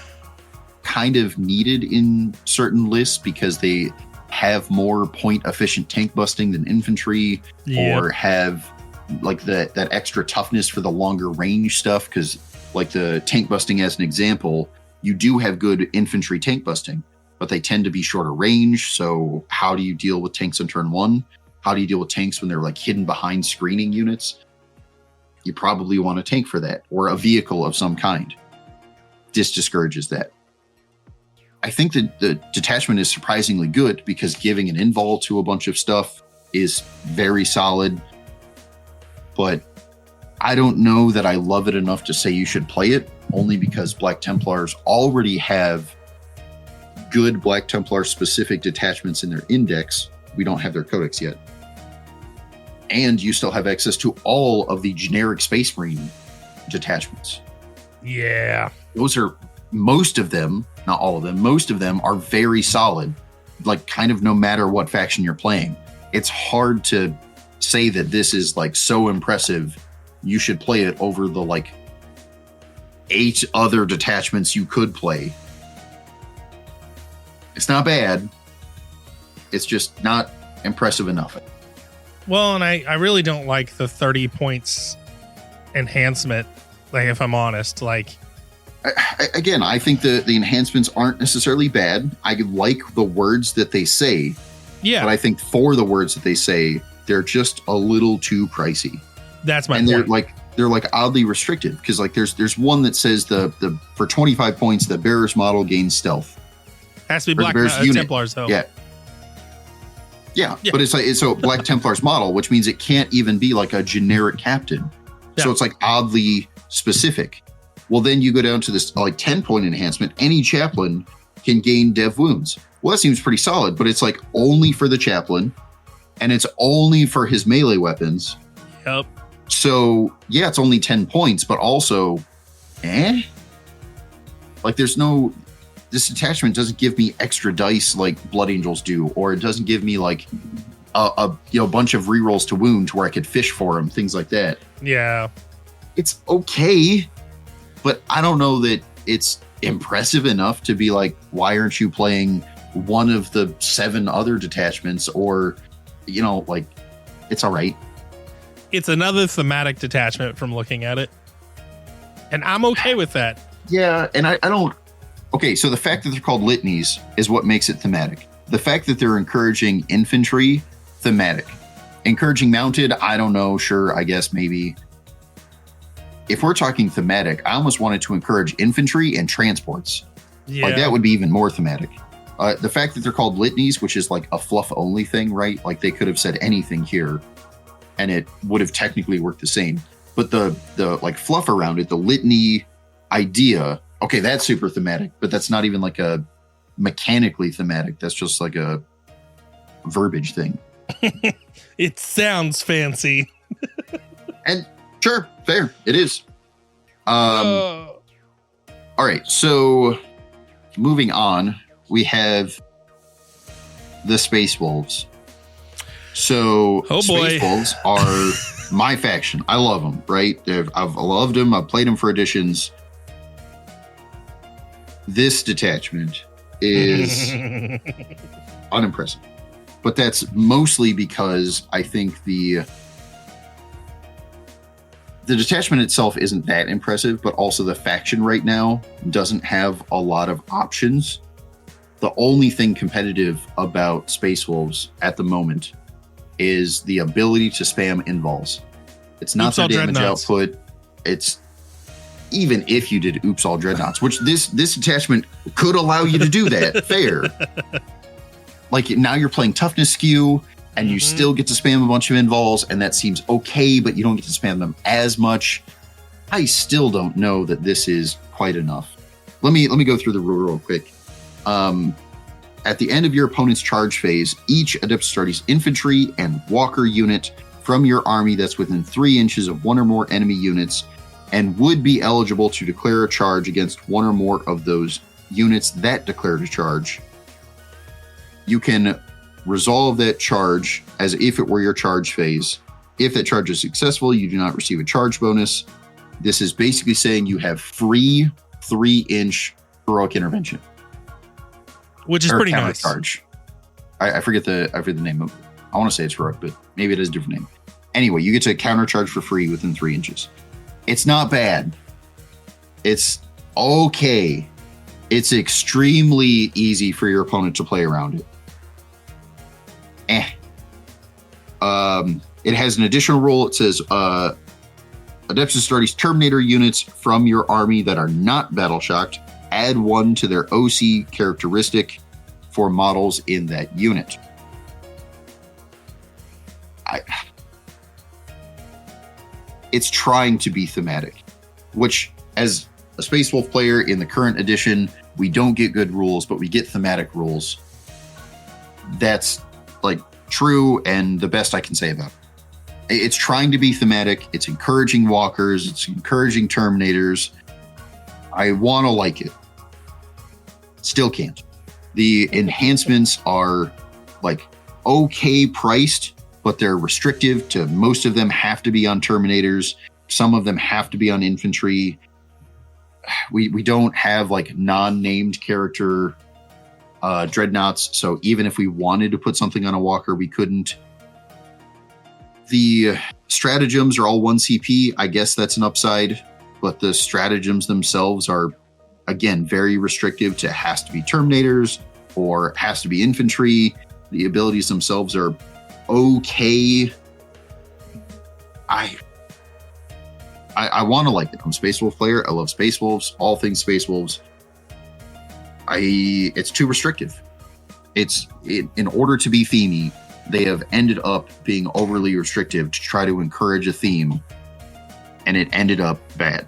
kind of needed in certain lists because they have more point efficient tank busting than infantry, or have like that extra toughness for the longer range stuff. Because like the tank busting as an example, you do have good infantry tank busting, but they tend to be shorter range. So how do you deal with tanks on turn 1? How do you deal with tanks when they're like hidden behind screening units? You probably want a tank for that, or a vehicle of some kind. This discourages that. I think that the detachment is surprisingly good because giving an invul to a bunch of stuff is very solid, but I don't know that I love it enough to say you should play it, only because Black Templars already have good Black Templar specific detachments in their index. We don't have their codex yet. And you still have access to all of the generic Space Marine detachments. Yeah. Those are, most of them, not all of them, most of them are very solid, like kind of no matter what faction you're playing. It's hard to say that this is like so impressive, you should play it over the like 8 other detachments you could play. It's not bad. It's just not impressive enough. Well, and I really don't like the 30 points enhancement, like if I'm honest. Like, I think the enhancements aren't necessarily bad. I like the words that they say. Yeah. But I think for the words that they say, they're just a little too pricey. That's my point. And they're like oddly restricted, because like there's one that says the for 25 points the bearer's model gains stealth. Has to be Black Templars though. Yeah, but it's like so Black Templar's model, which means it can't even be like a generic captain. Yeah. So it's like oddly specific. Well, then you go down to this like 10-point enhancement. Any chaplain can gain dev wounds. Well, that seems pretty solid, but it's like only for the chaplain, and it's only for his melee weapons. Yep. So yeah, it's only 10 points, but also, like there's no. This attachment doesn't give me extra dice like Blood Angels do, or it doesn't give me like a bunch of rerolls to wound to where I could fish for them, things like that. Yeah, it's okay, but I don't know that it's impressive enough to be like, why aren't you playing one of the 7 other detachments? Or, like, it's all right. It's another thematic detachment from looking at it, and I'm okay with that. Yeah, and I don't. Okay, so the fact that they're called litanies is what makes it thematic. The fact that they're encouraging infantry, thematic. Encouraging mounted, I don't know, sure, I guess maybe. If we're talking thematic, I almost wanted to encourage infantry and transports. Yeah. Like that would be even more thematic. The fact that they're called litanies, which is like a fluff only thing, right? Like they could have said anything here and it would have technically worked the same. But the like fluff around it, the litany idea, okay, that's super thematic, but that's not even like a mechanically thematic. That's just like a verbiage thing. It sounds fancy. And sure, fair, it is. All right, so moving on, we have the Space Wolves. So Space Wolves are my faction. I love them, right? I've loved them. I've played them for editions. This detachment is unimpressive. But that's mostly because I think the detachment itself isn't that impressive, but also the faction right now doesn't have a lot of options. The only thing competitive about Space Wolves at the moment is the ability to spam invols. It's not the damage output. It's even if you did Oops All Dreadnoughts, which this detachment could allow you to do that. Fair. Like now you're playing toughness skew and you still get to spam a bunch of invols, and that seems okay, but you don't get to spam them as much. I still don't know that this is quite enough. Let me go through the rule real quick. At the end of your opponent's charge phase, each Adept Astartes infantry and walker unit from your army that's within 3 inches of one or more enemy units and would be eligible to declare a charge against one or more of those units that declared a charge. You can resolve that charge as if it were your charge phase. If that charge is successful, you do not receive a charge bonus. This is basically saying you have free 3-inch heroic intervention, which is pretty nice. Charge. I forget the name of it. I want to say it's heroic, but maybe it has a different name. Anyway, you get to counter charge for free within 3 inches. It's not bad. It's okay. It's extremely easy for your opponent to play around it. It has an additional rule. It says Adept Astartes Terminator units from your army that are not battle shocked, add 1 to their OC characteristic for models in that unit. It's trying to be thematic, which as a Space Wolf player in the current edition, we don't get good rules, but we get thematic rules. That's like true and the best I can say about it. It's trying to be thematic. It's encouraging walkers. It's encouraging Terminators. I want to like it. Still can't. The enhancements are like okay priced, but they're restrictive to most of them have to be on Terminators. Some of them have to be on infantry. We don't have like non-named character dreadnoughts. So even if we wanted to put something on a walker, we couldn't. The stratagems are all 1 CP. I guess that's an upside, but the stratagems themselves are, again, very restrictive to has to be Terminators or has to be infantry. The abilities themselves are okay. I want to like it. I'm a Space Wolf player. I love Space Wolves, all things Space Wolves. It's too restrictive. In order to be themey, they have ended up being overly restrictive to try to encourage a theme, and it ended up bad.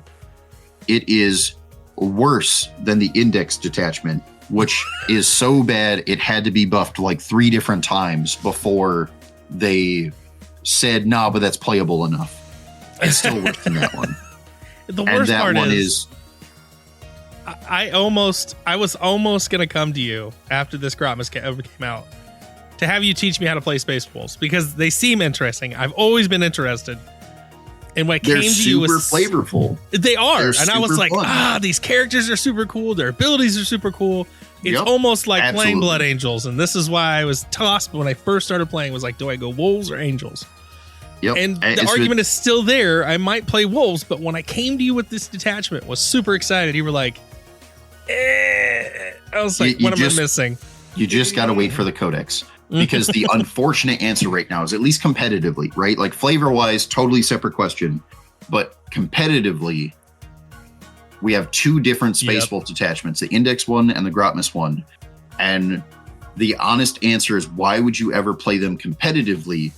It is worse than the Index Detachment, which is so bad it had to be buffed like 3 different times before they said, nah, but that's playable enough. It's still worse than that one. The worst part is I was almost going to come to you after this Grotmas came out to have you teach me how to play Space Wolves, because they seem interesting. I've always been interested. And what came to you was super flavorful. They are. They're and I was like, fun. These characters are super cool. Their abilities are super cool. It's almost like playing Blood Angels. And this is why I was tossed when I first started playing, was like, do I go Wolves or Angels? Yep. And the argument is still there. I might play Wolves, but when I came to you with this detachment, was super excited. You were like, I was like, what am I missing? You just got to wait for the Codex. Because the unfortunate answer right now is, at least competitively, right? Like flavor-wise, totally separate question. But competitively, we have 2 different Space Wolf detachments, the Index one and the Grotmas one. And the honest answer is, why would you ever play them competitively?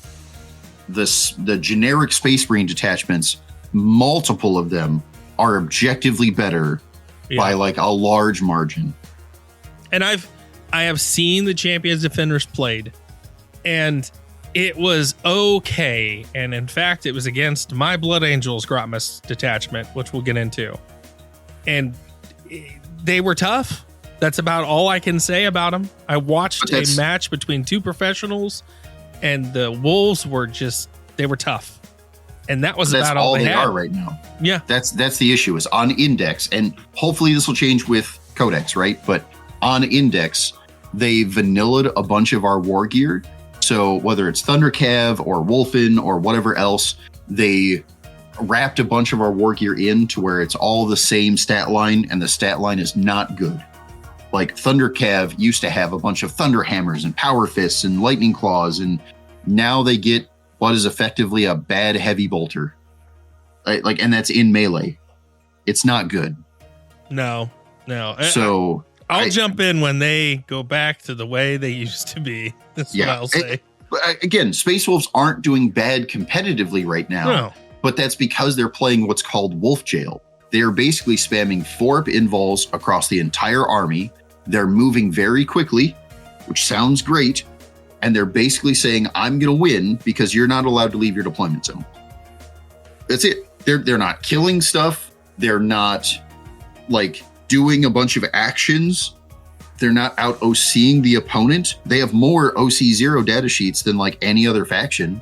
The generic Space Marine detachments, multiple of them are objectively better by like a large margin. And I have seen the Champions Defenders played, and it was okay. And in fact, it was against my Blood Angels Grotmas detachment, which we'll get into. And they were tough. That's about all I can say about them. I watched a match between two professionals, and the Wolves were they were tough. And that was about all they are right now. Yeah. That's the issue, is on Index. And hopefully this will change with Codex, right? But on Index, they vanillaed a bunch of our war gear. So whether it's Thundercav or Wolfen or whatever else, they wrapped a bunch of our war gear in to where it's all the same stat line, and the stat line is not good. Like Thundercav used to have a bunch of Thunder Hammers and Power Fists and Lightning Claws, and now they get what is effectively a bad Heavy Bolter. And that's in melee. It's not good. No. So I'll jump in when they go back to the way they used to be. That's what I'll say. Again, Space Wolves aren't doing bad competitively right now. No. But that's because they're playing what's called Wolf Jail. They're basically spamming 4 invols across the entire army. They're moving very quickly, which sounds great. And they're basically saying, I'm going to win because you're not allowed to leave your deployment zone. That's it. They're not killing stuff. They're not like doing a bunch of actions. They're not out OCing the opponent. They have more OC0 data sheets than like any other faction.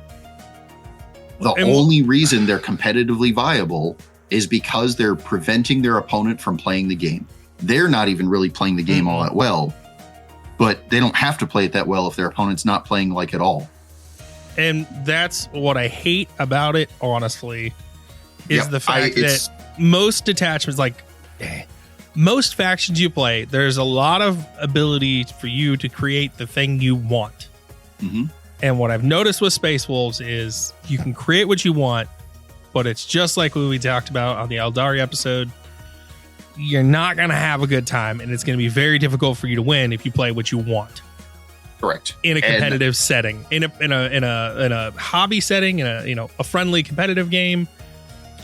The only reason they're competitively viable is because they're preventing their opponent from playing the game. They're not even really playing the game all that well, but they don't have to play it that well if their opponent's not playing like at all. And that's what I hate about it, honestly, is the fact that most detachments, like most factions you play, there's a lot of ability for you to create the thing you want. Mm-hmm. And what I've noticed with Space Wolves is you can create what you want, but it's just like what we talked about on the Eldari episode. You're not going to have a good time, and it's going to be very difficult for you to win if you play what you want. Correct. In a competitive setting, in a hobby setting, in a friendly competitive game.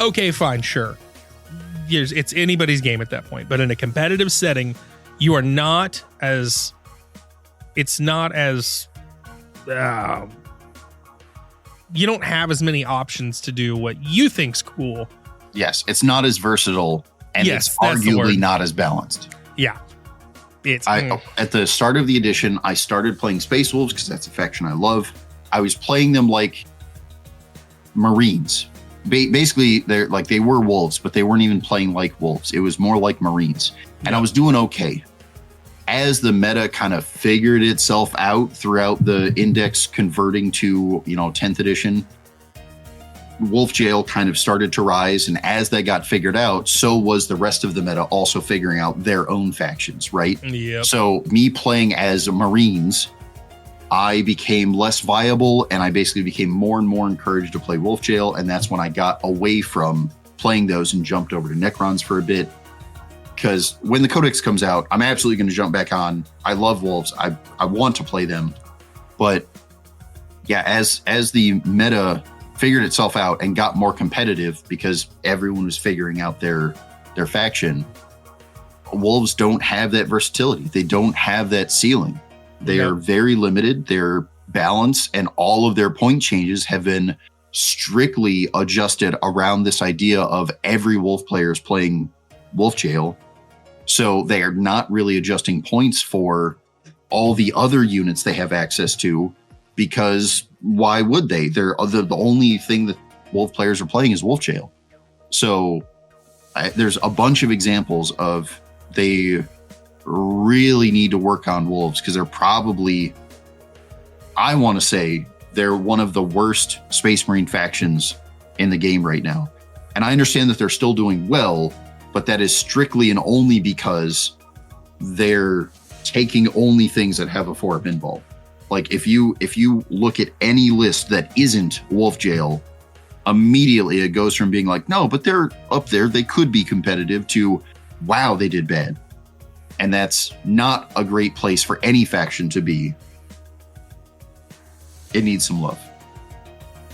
Okay, fine, sure. It's anybody's game at that point. But in a competitive setting, you are not as. It's not as. You don't have as many options to do what you think's cool. Yes, it's not as versatile, and it's arguably not as balanced. Yeah. At the start of the edition, I started playing Space Wolves because that's a faction I love. I was playing them like Marines. Basically, they were wolves, but they weren't even playing like wolves. It was more like Marines. And I was doing okay. As the meta kind of figured itself out throughout the Index converting to, 10th edition, Wolf Jail kind of started to rise. And as that got figured out, so was the rest of the meta also figuring out their own factions, right? Yep. So me playing as Marines, I became less viable, and I basically became more and more encouraged to play Wolf Jail. And that's when I got away from playing those and jumped over to Necrons for a bit. Because when the Codex comes out, I'm absolutely going to jump back on. I love Wolves. I want to play them. But yeah, as the meta figured itself out and got more competitive because everyone was figuring out their faction, Wolves don't have that versatility. They don't have that ceiling. They are very limited. Their balance and all of their point changes have been strictly adjusted around this idea of every Wolf player is playing Wolf Jail. So they are not really adjusting points for all the other units they have access to, because why would they? They're the only thing that Wolf players are playing is Wolf Jail. So there's a bunch of examples of they really need to work on Wolves, because they're probably, I want to say, they're one of the worst Space Marine factions in the game right now. And I understand that they're still doing well, but that is strictly and only because they're taking only things that have a 4-up invol. Like if you look at any list that isn't Wolf Jail, immediately it goes from being like, no, but they're up there, they could be competitive, to wow, they did bad. And that's not a great place for any faction to be. It needs some love.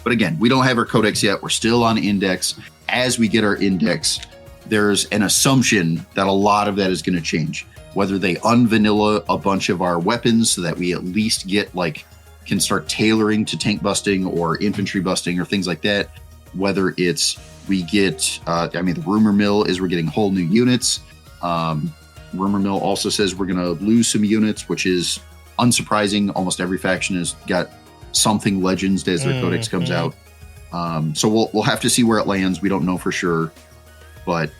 But again, we don't have our codex yet. We're still on index. As we get our index, there's an assumption that a lot of that is going to change. Whether they unvanilla a bunch of our weapons so that we at least get can start tailoring to tank busting or infantry busting or things like that. Whether it's we get, the rumor mill is we're getting whole new units. Rumor mill also says we're going to lose some units, which is unsurprising. Almost every faction has got something legends as their codex comes out. So we'll have to see where it lands. We don't know for sure, but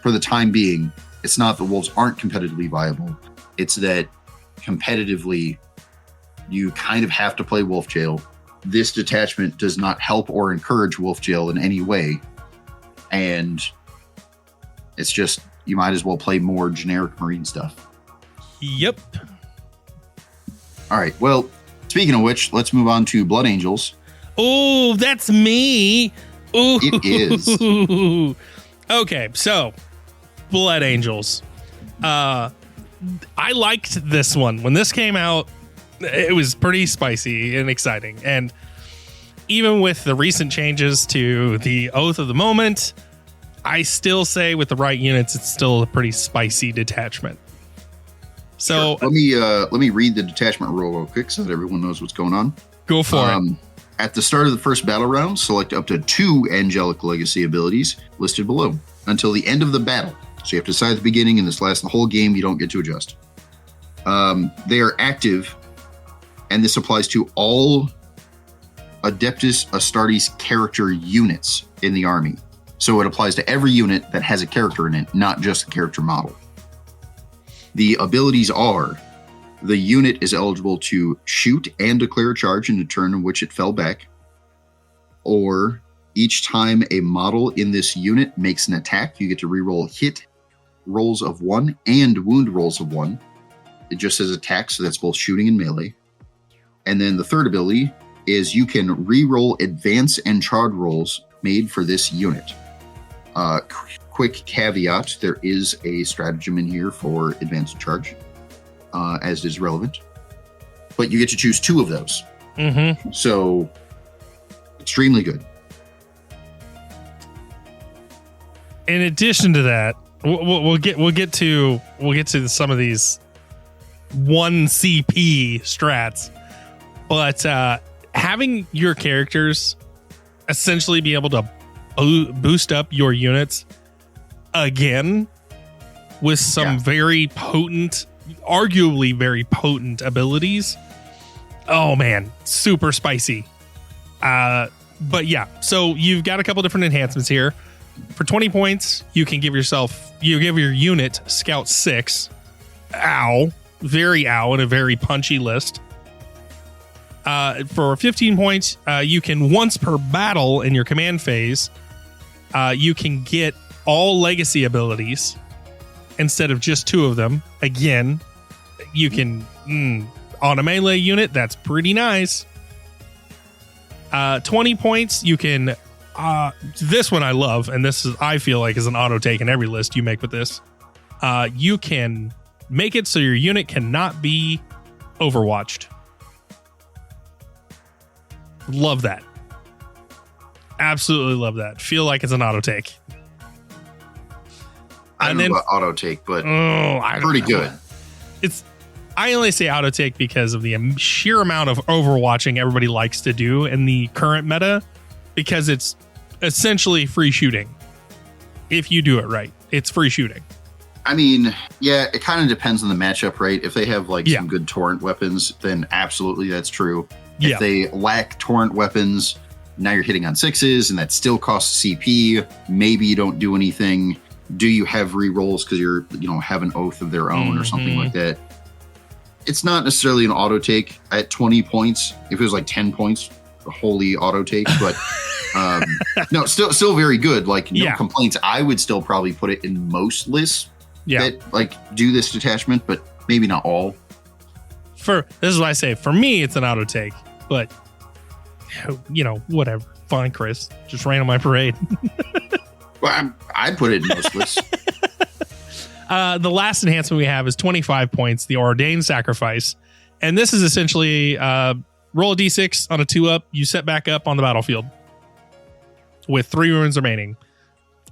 for the time being, it's not that wolves aren't competitively viable. It's that competitively, you kind of have to play Wolf Jail. This detachment does not help or encourage Wolf Jail in any way. And it's just, you might as well play more generic Marine stuff. Yep. All right. Well, speaking of which, let's move on to Blood Angels. Oh, that's me. Ooh. It is. Okay, so Blood Angels. I liked this one. When this came out, it was pretty spicy and exciting. And even with the recent changes to the Oath of the Moment, I still say with the right units, it's still a pretty spicy detachment. So sure. Let me read the detachment rule real quick so that everyone knows what's going on. Go for it. At the start of the first battle round, select up to 2 Angelic Legacy abilities listed below until the end of the battle. So you have to decide at the beginning, and this lasts the whole game. You don't get to adjust. They are active, and this applies to all Adeptus Astartes character units in the army. So it applies to every unit that has a character in it, not just the character model. The abilities are: the unit is eligible to shoot and declare a charge in the turn in which it fell back, or each time a model in this unit makes an attack, you get to reroll hit rolls of 1 and wound rolls of 1. It just says attack, so that's both shooting and melee. And then the third ability is you can reroll advance and charge rolls made for this unit. Quick caveat, there is a stratagem in here for advance and charge, as is relevant. But you get to choose 2 of those. Mm-hmm. So, extremely good. In addition to that, we'll get to some of these 1 CP strats, but having your characters essentially be able to boost up your units again with some very potent, arguably very potent abilities. Oh man, super spicy. But yeah, so you've got a couple different enhancements here. For 20 points, you can give your unit Scout 6. Ow. Very ow, in a very punchy list. For 15 points, you can once per battle in your command phase, you can get all legacy abilities instead of just 2 of them. Again, you can on a melee unit, that's pretty nice. 20 points, you can this one I love, and this is, I feel like, is an auto take in every list you make with this. You can make it so your unit cannot be overwatched. Love that. Absolutely love that. Feel like it's an auto take. I don't know about auto take, but pretty good. I only say auto take because of the sheer amount of overwatching everybody likes to do in the current meta, because it's essentially free shooting. If you do it right, it's free shooting. I mean, yeah, it kind of depends on the matchup, right? If they have some good torrent weapons, then absolutely that's true. If they lack torrent weapons, now you're hitting on 6s, and that still costs CP. Maybe you don't do anything. Do you have rerolls because you're, have an oath of their own or something like that? It's not necessarily an auto take at 20 points. If it was like 10 points, a wholly auto take, but no, still very good. No complaints. I would still probably put it in most lists that do this detachment, but maybe not all. This is what I say. For me, it's an auto take, but whatever. Fine, Chris. Just rain on my parade. Well, I'd put it in most lists. The last enhancement we have is 25 points, the Ordained Sacrifice. And this is essentially roll a d6 on a 2-up. You set back up on the battlefield with 3 runes remaining.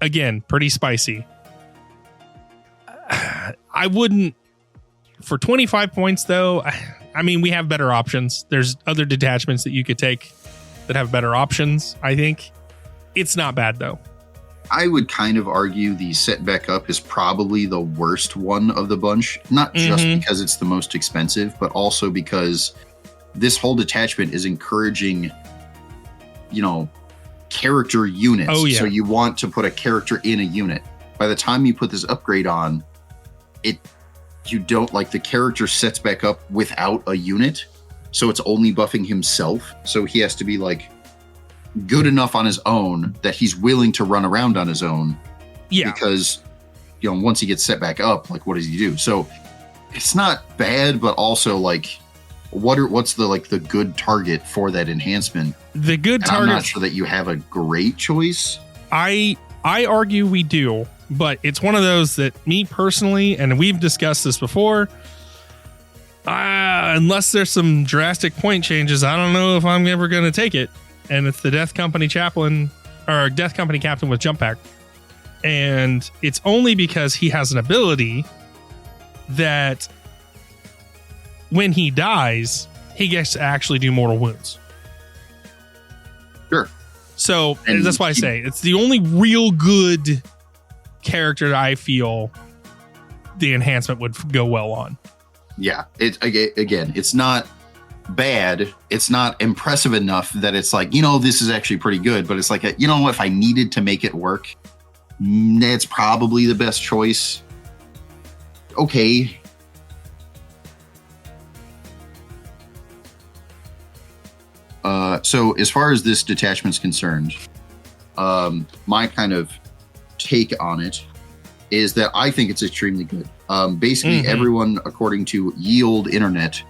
Again, pretty spicy. I wouldn't... For 25 points, though, I mean, we have better options. There's other detachments that you could take that have better options, I think. It's not bad, though. I would kind of argue the set back up is probably the worst one of the bunch. Not just because it's the most expensive, but also because this whole detachment is encouraging, character units. Oh, yeah. So you want to put a character in a unit. By the time you put this upgrade on, you don't the character sets back up without a unit. So it's only buffing himself. So he has to be good enough on his own that he's willing to run around on his own. Yeah. Because, once he gets set back up, what does he do? So it's not bad, but also what's the good target for that enhancement? The good target. I'm not sure that you have a great choice. I argue we do, but it's one of those that me personally, and we've discussed this before, unless there's some drastic point changes, I don't know if I'm ever going to take it. And it's the Death Company Chaplain or Death Company Captain with Jump Pack. And it's only because he has an ability that when he dies, he gets to actually do mortal wounds. Sure. So that's why I say it's the only real good character that I feel the enhancement would go well on. Yeah. It's not bad. It's not impressive enough that it's this is actually pretty good, but it's if I needed to make it work, it's probably the best choice. Okay. So as far as this detachment's concerned, my kind of take on it is that I think it's extremely good. Basically, everyone, according to Yield Internet,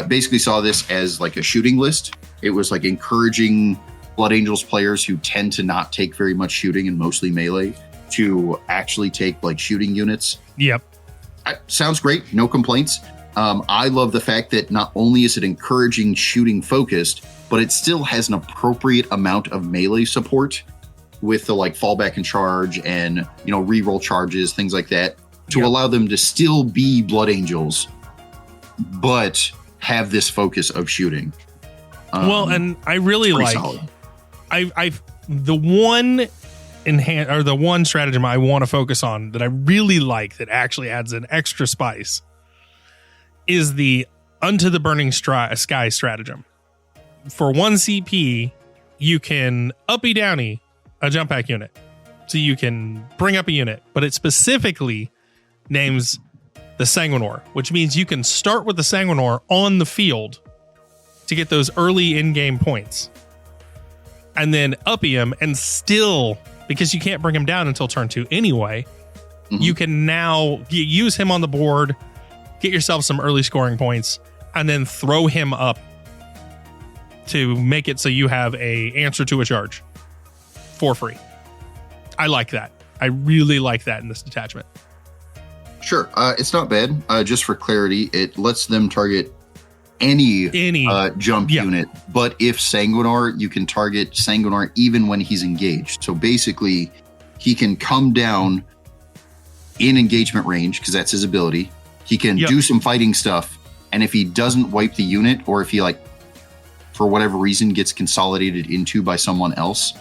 basically saw this as a shooting list. It was encouraging Blood Angels players who tend to not take very much shooting and mostly melee to actually take shooting units. Yep. Sounds great. No complaints. I love the fact that not only is it encouraging shooting focused, but it still has an appropriate amount of melee support with the fallback and charge and, reroll charges, things like that, to allow them to still be Blood Angels, but have this focus of shooting. And I really solid. The one the one stratagem I want to focus on that I really like that actually adds an extra spice is the Unto the Burning Sky stratagem. For 1 CP, you can uppy downy a jump pack unit. So you can bring up a unit, but it specifically names the Sanguinor, which means you can start with the Sanguinor on the field to get those early in-game points. And then uppy him, and still, because you can't bring him down until turn 2 anyway, you can now use him on the board, get yourself some early scoring points, and then throw him up to make it so you have a answer to a charge for free. I like that. I really like that in this detachment. Sure. It's not bad. Just for clarity, it lets them target any jump unit. But if Sanguinor, you can target Sanguinor even when he's engaged. So basically, he can come down in engagement range because that's his ability. He can do some fighting stuff. And if he doesn't wipe the unit, or if he for whatever reason gets consolidated into by someone else,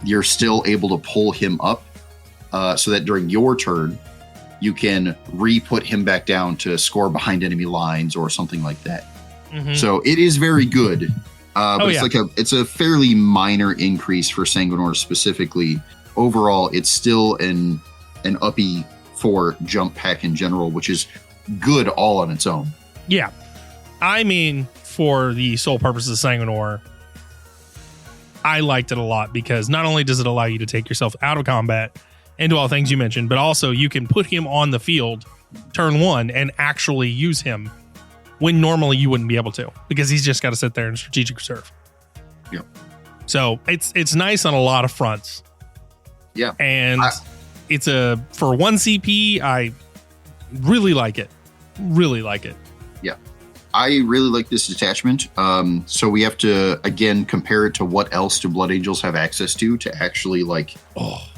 you're still able to pull him up so that during your turn, you can re-put him back down to score behind enemy lines or something like that. So it is very good. But it's a fairly minor increase for Sanguinor specifically. Overall, it's still an uppy for jump pack in general, which is good all on its own. Yeah. I mean, for the sole purpose of Sanguinor, I liked it a lot because not only does it allow you to take yourself out of combat and do all the things you mentioned, but also you can put him on the field turn 1 and actually use him when normally you wouldn't be able to, because he's just got to sit there in strategic reserve. Yep. So it's nice on a lot of fronts. Yeah. And it's for 1 CP, Really like it. Really like it. Yeah. I really like this detachment. So we have to, again, compare it to what else do Blood Angels have access to actually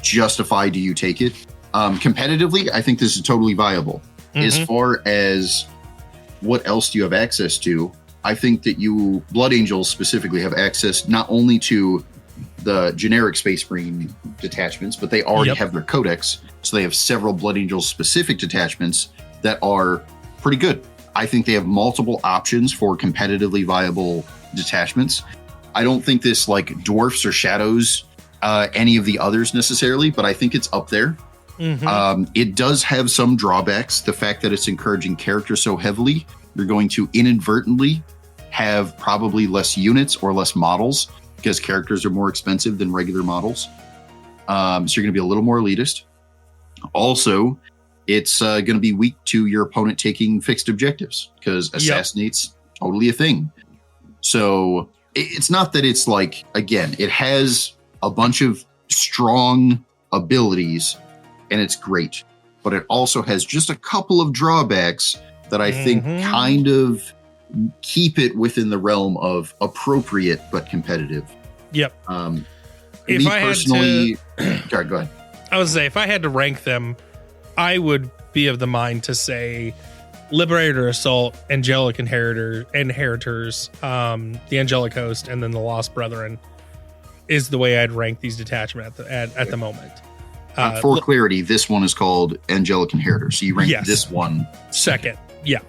justify do you take it. Competitively, I think this is totally viable. As far as what else do you have access to, I think that Blood Angels specifically have access not only to the generic Space Marine detachments, but they already have their codex. So they have several Blood Angels specific detachments that are pretty good. I think they have multiple options for competitively viable detachments. I don't think this dwarfs or shadows any of the others necessarily, but I think it's up there. It does have some drawbacks. The fact that it's encouraging characters so heavily, you're going to inadvertently have probably less units or less models because characters are more expensive than regular models. So you're going to be a little more elitist. Also, it's going to be weak to your opponent taking fixed objectives because assassinate's totally a thing. So it's not that it's again, it has a bunch of strong abilities and it's great, but it also has just a couple of drawbacks that I think kind of keep it within the realm of appropriate but competitive. Yep. If I personally, sorry, go ahead. I would say if I had to rank them, I would be of the mind to say Liberator Assault, Angelic Inheritors, the Angelic Host, and then the Lost Brethren is the way I'd rank these detachments at the moment. For clarity, this one is called Angelic Inheritors. So you rank this one second. Yeah.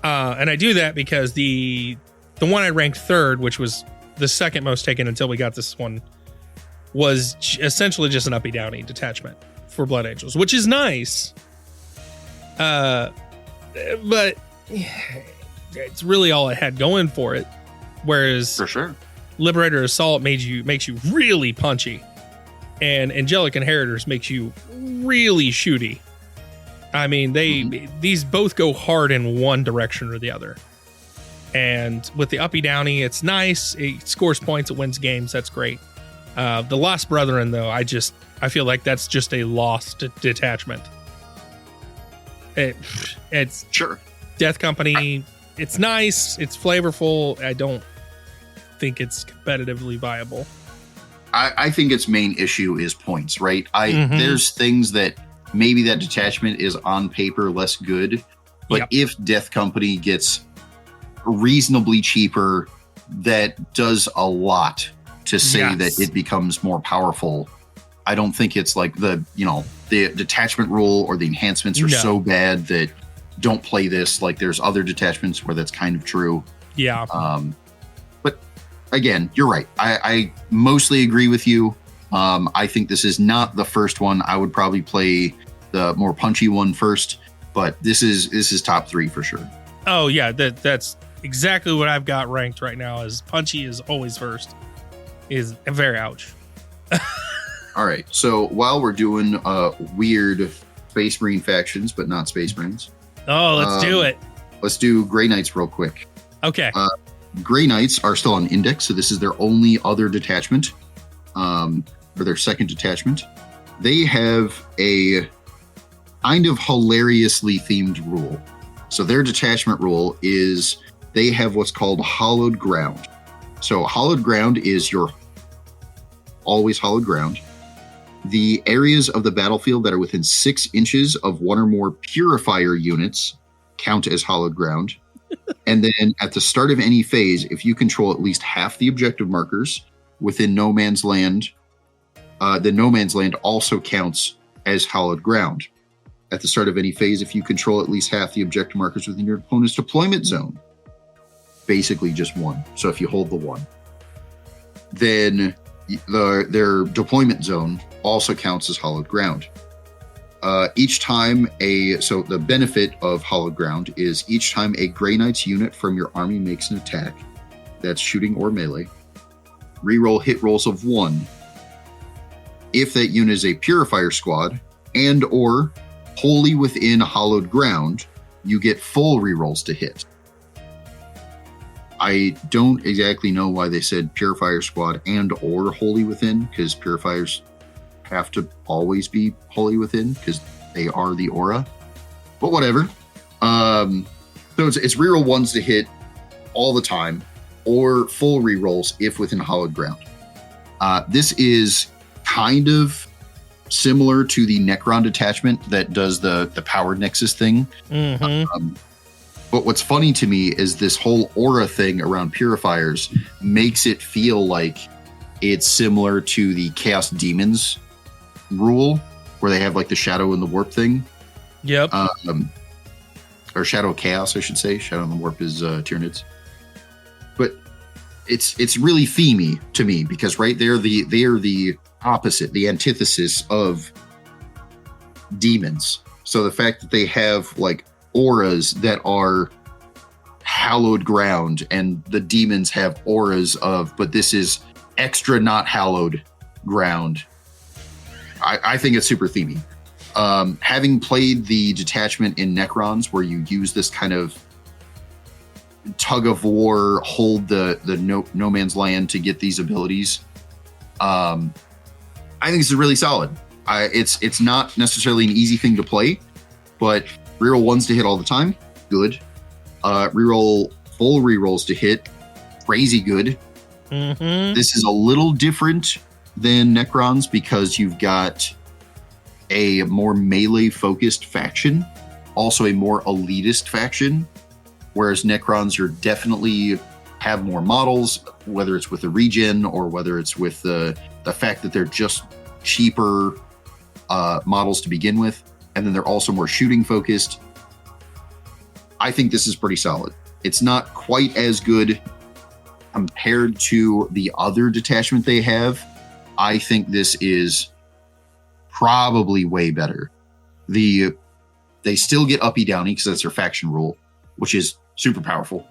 And I do that because the one I ranked third, which was the second most taken until we got this one, was essentially just an uppy downy detachment for Blood Angels, which is nice. But it's really all it had going for it. Whereas for sure, Liberator Assault makes you really punchy, and Angelic Inheritors makes you really shooty. I mean, these both go hard in one direction or the other. And with the uppy downy, it's nice. It scores points, it wins games. That's great. The Lost Brethren, though, I feel like that's just a lost detachment. It's sure Death Company. It's nice. It's flavorful. I don't think it's competitively viable. I think its main issue is points, right? There's things that maybe that detachment is on paper less good, but if Death Company gets reasonably cheaper, that does a lot to say that it becomes more powerful. I don't think it's the detachment rule or the enhancements are so bad that don't play this. There's other detachments where that's kind of true. Yeah. But again, you're right. I mostly agree with you. I think this is not the first one. I would probably play the more punchy one first, but this is top 3 for sure. Oh yeah. That's exactly what I've got ranked right now. Is punchy is always first. Is very ouch. All right. So while we're doing weird Space Marine factions, but not Space Marines. Oh, let's do it. Let's do Grey Knights real quick. Okay. Grey Knights are still on Index, so this is their only other detachment, or their second detachment. They have a kind of hilariously themed rule. So their detachment rule is they have what's called Hollowed Ground. So Hollowed Ground is your always hollowed ground. The areas of the battlefield that are within 6 inches of one or more purifier units count as hollowed ground. And then at the start of any phase, if you control at least half the objective markers within no man's land, then no man's land also counts as hollowed ground. At the start of any phase, if you control at least half the objective markers within your opponent's deployment zone, basically just 1. So if you hold the 1, then their deployment zone also counts as hollowed ground. Each time so the benefit of hollowed ground is each time a Grey Knights unit from your army makes an attack, that's shooting or melee, reroll hit rolls of 1. If that unit is a purifier squad and or wholly within hollowed ground, you get full rerolls to hit. I don't exactly know why they said Purifier Squad and or wholly within, because Purifiers have to always be wholly within because they are the aura. but whatever. So it's reroll ones to hit all the time, or full rerolls if within hallowed ground. This is kind of similar to the Necron detachment that does the powered nexus thing. But what's funny to me is this whole aura thing around purifiers makes it feel like it's similar to the Chaos Demons rule, where they have like the Shadow and the Warp thing. Yep. Or Shadow of Chaos, I should say. Shadow and the Warp is Tyranids. But it's really themey to me, because right there they are the opposite, the antithesis of demons. So the fact that they have like auras that are hallowed ground, and the demons have auras of, but this is extra not hallowed ground. I think it's super themey. Having played the detachment in Necrons, where you use this kind of tug of war, hold the no man's land to get these abilities, I think this is really solid. It's not necessarily an easy thing to play, but reroll ones to hit all the time, good. Reroll full rerolls to hit, crazy good. This is a little different than Necrons because you've got a more melee focused faction, also a more elitist faction, whereas Necrons, you're definitely have more models, whether it's with the regen or whether it's with the fact that they're just cheaper models to begin with, and then they're also more shooting focused. I think this is pretty solid. It's not quite as good compared to the other detachment they have. I think this is probably way better. They still get uppy downy because that's their faction rule, which is super powerful.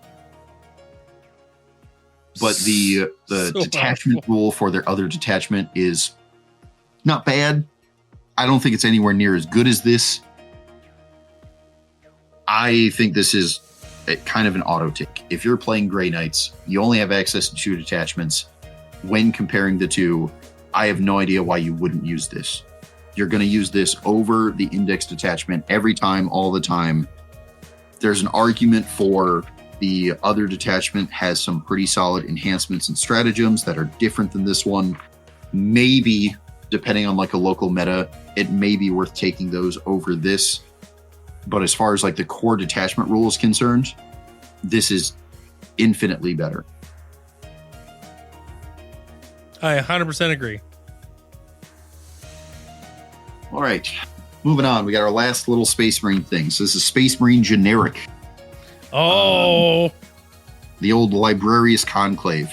But the so detachment powerful rule for their other detachment is not bad. I don't think it's anywhere near as good as this. I think this is kind of an auto tick. If you're playing Grey Knights, you only have access to 2 detachments. When comparing the two, I have no idea why you wouldn't use this. You're going to use this over the index detachment every time, all the time. There's an argument for the other detachment has some pretty solid enhancements and stratagems that are different than this one. Maybe, depending on like a local meta, it may be worth taking those over this. But as far as like the core detachment rule is concerned, this is infinitely better. I 100% agree. All right, moving on. We got our last little Space Marine thing. So this is Space Marine generic. Oh, the old Librarius Conclave.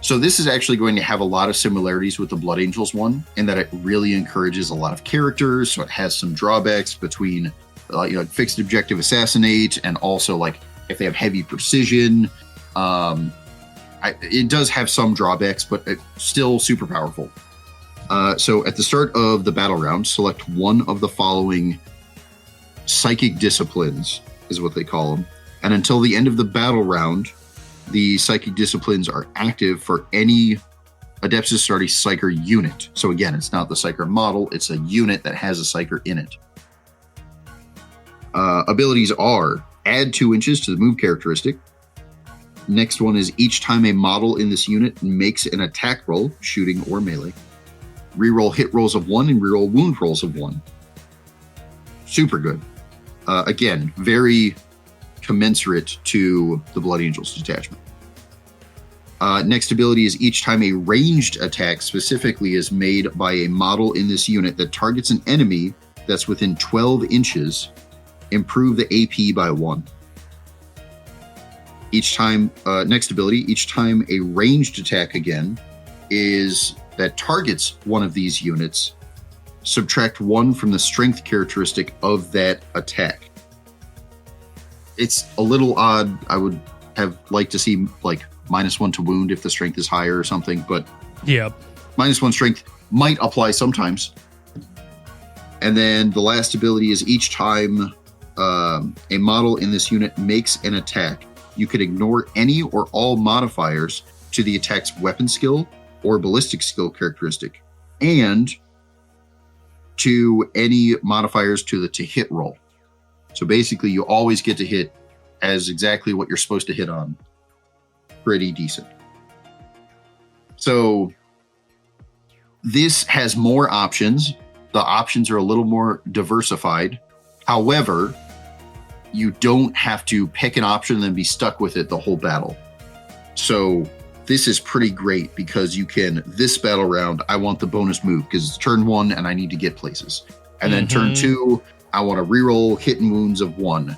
So this is actually going to have a lot of similarities with the Blood Angels one, in that it really encourages a lot of characters. So it has some drawbacks between fixed objective assassinate, and also like if they have heavy precision. It does have some drawbacks, but it's still super powerful. So at the start of the battle round, select one of the following psychic disciplines, is what they call them. And until the end of the battle round, the psychic disciplines are active for any Adeptus Astartes Psyker unit. So again, it's not the Psyker model, it's a unit that has a Psyker in it. Abilities are add 2 inches to the move characteristic. Next one is each time a model in this unit makes an attack roll, shooting or melee, reroll hit rolls of 1 and reroll wound rolls of 1. Super good. Again, very commensurate to the Blood Angels detachment. Next ability is each time a ranged attack specifically is made by a model in this unit that targets an enemy that's within 12 inches, improve the AP by 1. Each time, next ability, each time a ranged attack again is that targets one of these units, subtract 1 from the strength characteristic of that attack. It's a little odd. I would have liked to see like -1 to wound if the strength is higher or something, but yeah, -1 strength might apply sometimes. And then the last ability is each time a model in this unit makes an attack, you could ignore any or all modifiers to the attack's weapon skill or ballistic skill characteristic, and to any modifiers to the to hit roll. So basically, you always get to hit as exactly what you're supposed to hit on. Pretty decent. So this has more options. The options are a little more diversified. However, you don't have to pick an option and then be stuck with it the whole battle. So this is pretty great because you can, this battle round, I want the bonus move because it's turn 1 and I need to get places. And then turn 2, I want to reroll hit and wounds of 1.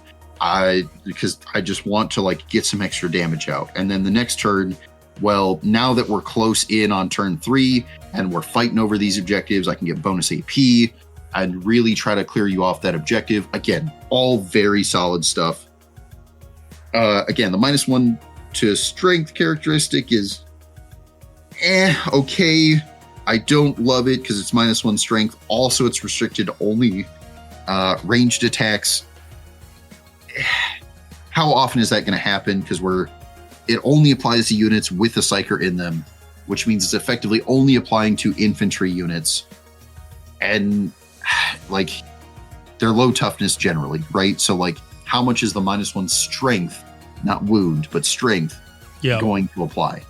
Because I just want to like get some extra damage out. And then the next turn, well, now that we're close in on turn 3 and we're fighting over these objectives, I can get bonus AP and really try to clear you off that objective. Again, all very solid stuff. Again, the -1 to strength characteristic is okay. I don't love it because it's -1 strength. Also, it's restricted to only ranged attacks. How often is that going to happen? Because it only applies to units with a psyker in them, which means it's effectively only applying to infantry units. And like they're low toughness generally, right? So like how much is the -1 strength, not wound, but strength going to apply?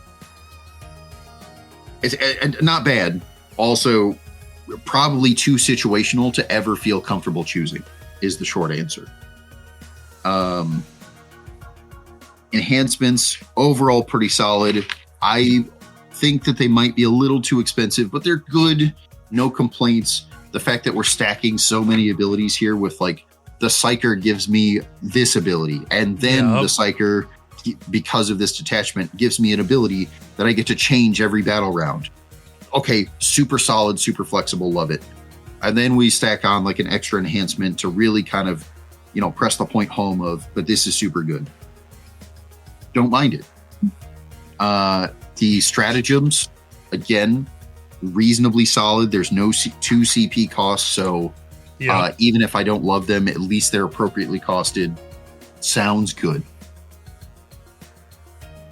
It's not bad. Also, probably too situational to ever feel comfortable choosing is the short answer. Enhancements overall pretty solid. I think that they might be a little too expensive, but they're good. No complaints. The fact that we're stacking so many abilities here with like the Psyker gives me this ability, and then the Psyker, because of this detachment, gives me an ability that I get to change every battle round. Okay, super solid, super flexible, love it. And then we stack on like an extra enhancement to really kind of, press the point home of, but this is super good. Don't mind it. The stratagems, again, reasonably solid. There's no 2 CP costs, so even if I don't love them, at least they're appropriately costed. Sounds good.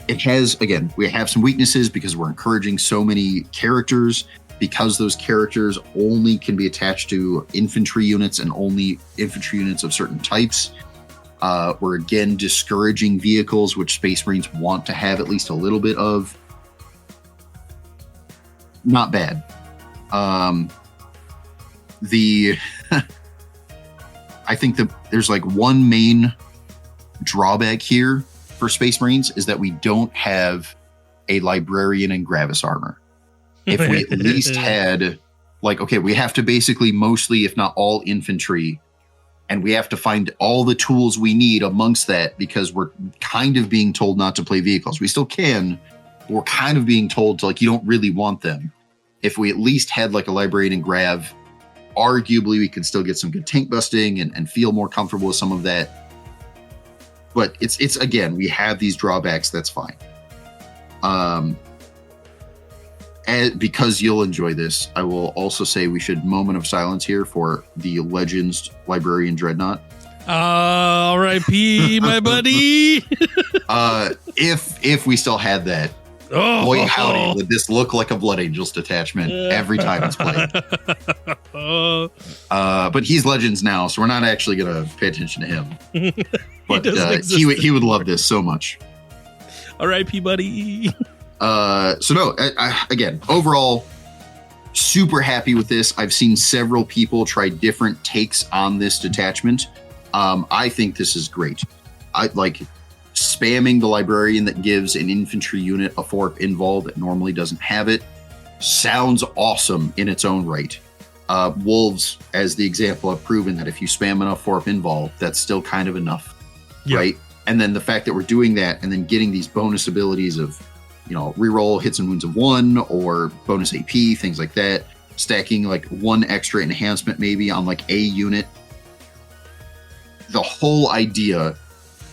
It has, again, we have some weaknesses because we're encouraging so many characters, because those characters only can be attached to infantry units and only infantry units of certain types. We're again discouraging vehicles, which Space Marines want to have at least a little bit of. Not bad. I think that there's like one main drawback here for Space Marines is that we don't have a librarian in Gravis armor. If we at least had, like, okay, we have to basically mostly, if not all, infantry, and we have to find all the tools we need amongst that because we're kind of being told not to play vehicles. We still can, but we're kind of being told to, like, you don't really want them. If we at least had like a librarian in Grav, arguably we could still get some good tank busting and feel more comfortable with some of that. But it's again, we have these drawbacks. That's fine. And because you'll enjoy this, I will also say we should moment of silence here for the Legends Librarian Dreadnought. R.I.P. my buddy. If we still had that, boy howdy, would this look like a Blood Angels detachment every time it's played. But he's Legends now, so we're not actually going to pay attention to him. But he would love this so much. R.I.P. buddy. So no, again, overall, super happy with this. I've seen several people try different takes on this detachment. I think this is great. I like spamming the librarian that gives an infantry unit a 4-up invul that normally doesn't have it. Sounds awesome in its own right. Wolves, as the example, have proven that if you spam enough 4-up invul, that's still kind of enough, right? And then the fact that we're doing that and then getting these bonus abilities of, reroll hits and wounds of 1 or bonus AP, things like that, stacking like 1 extra enhancement maybe on like a unit. The whole idea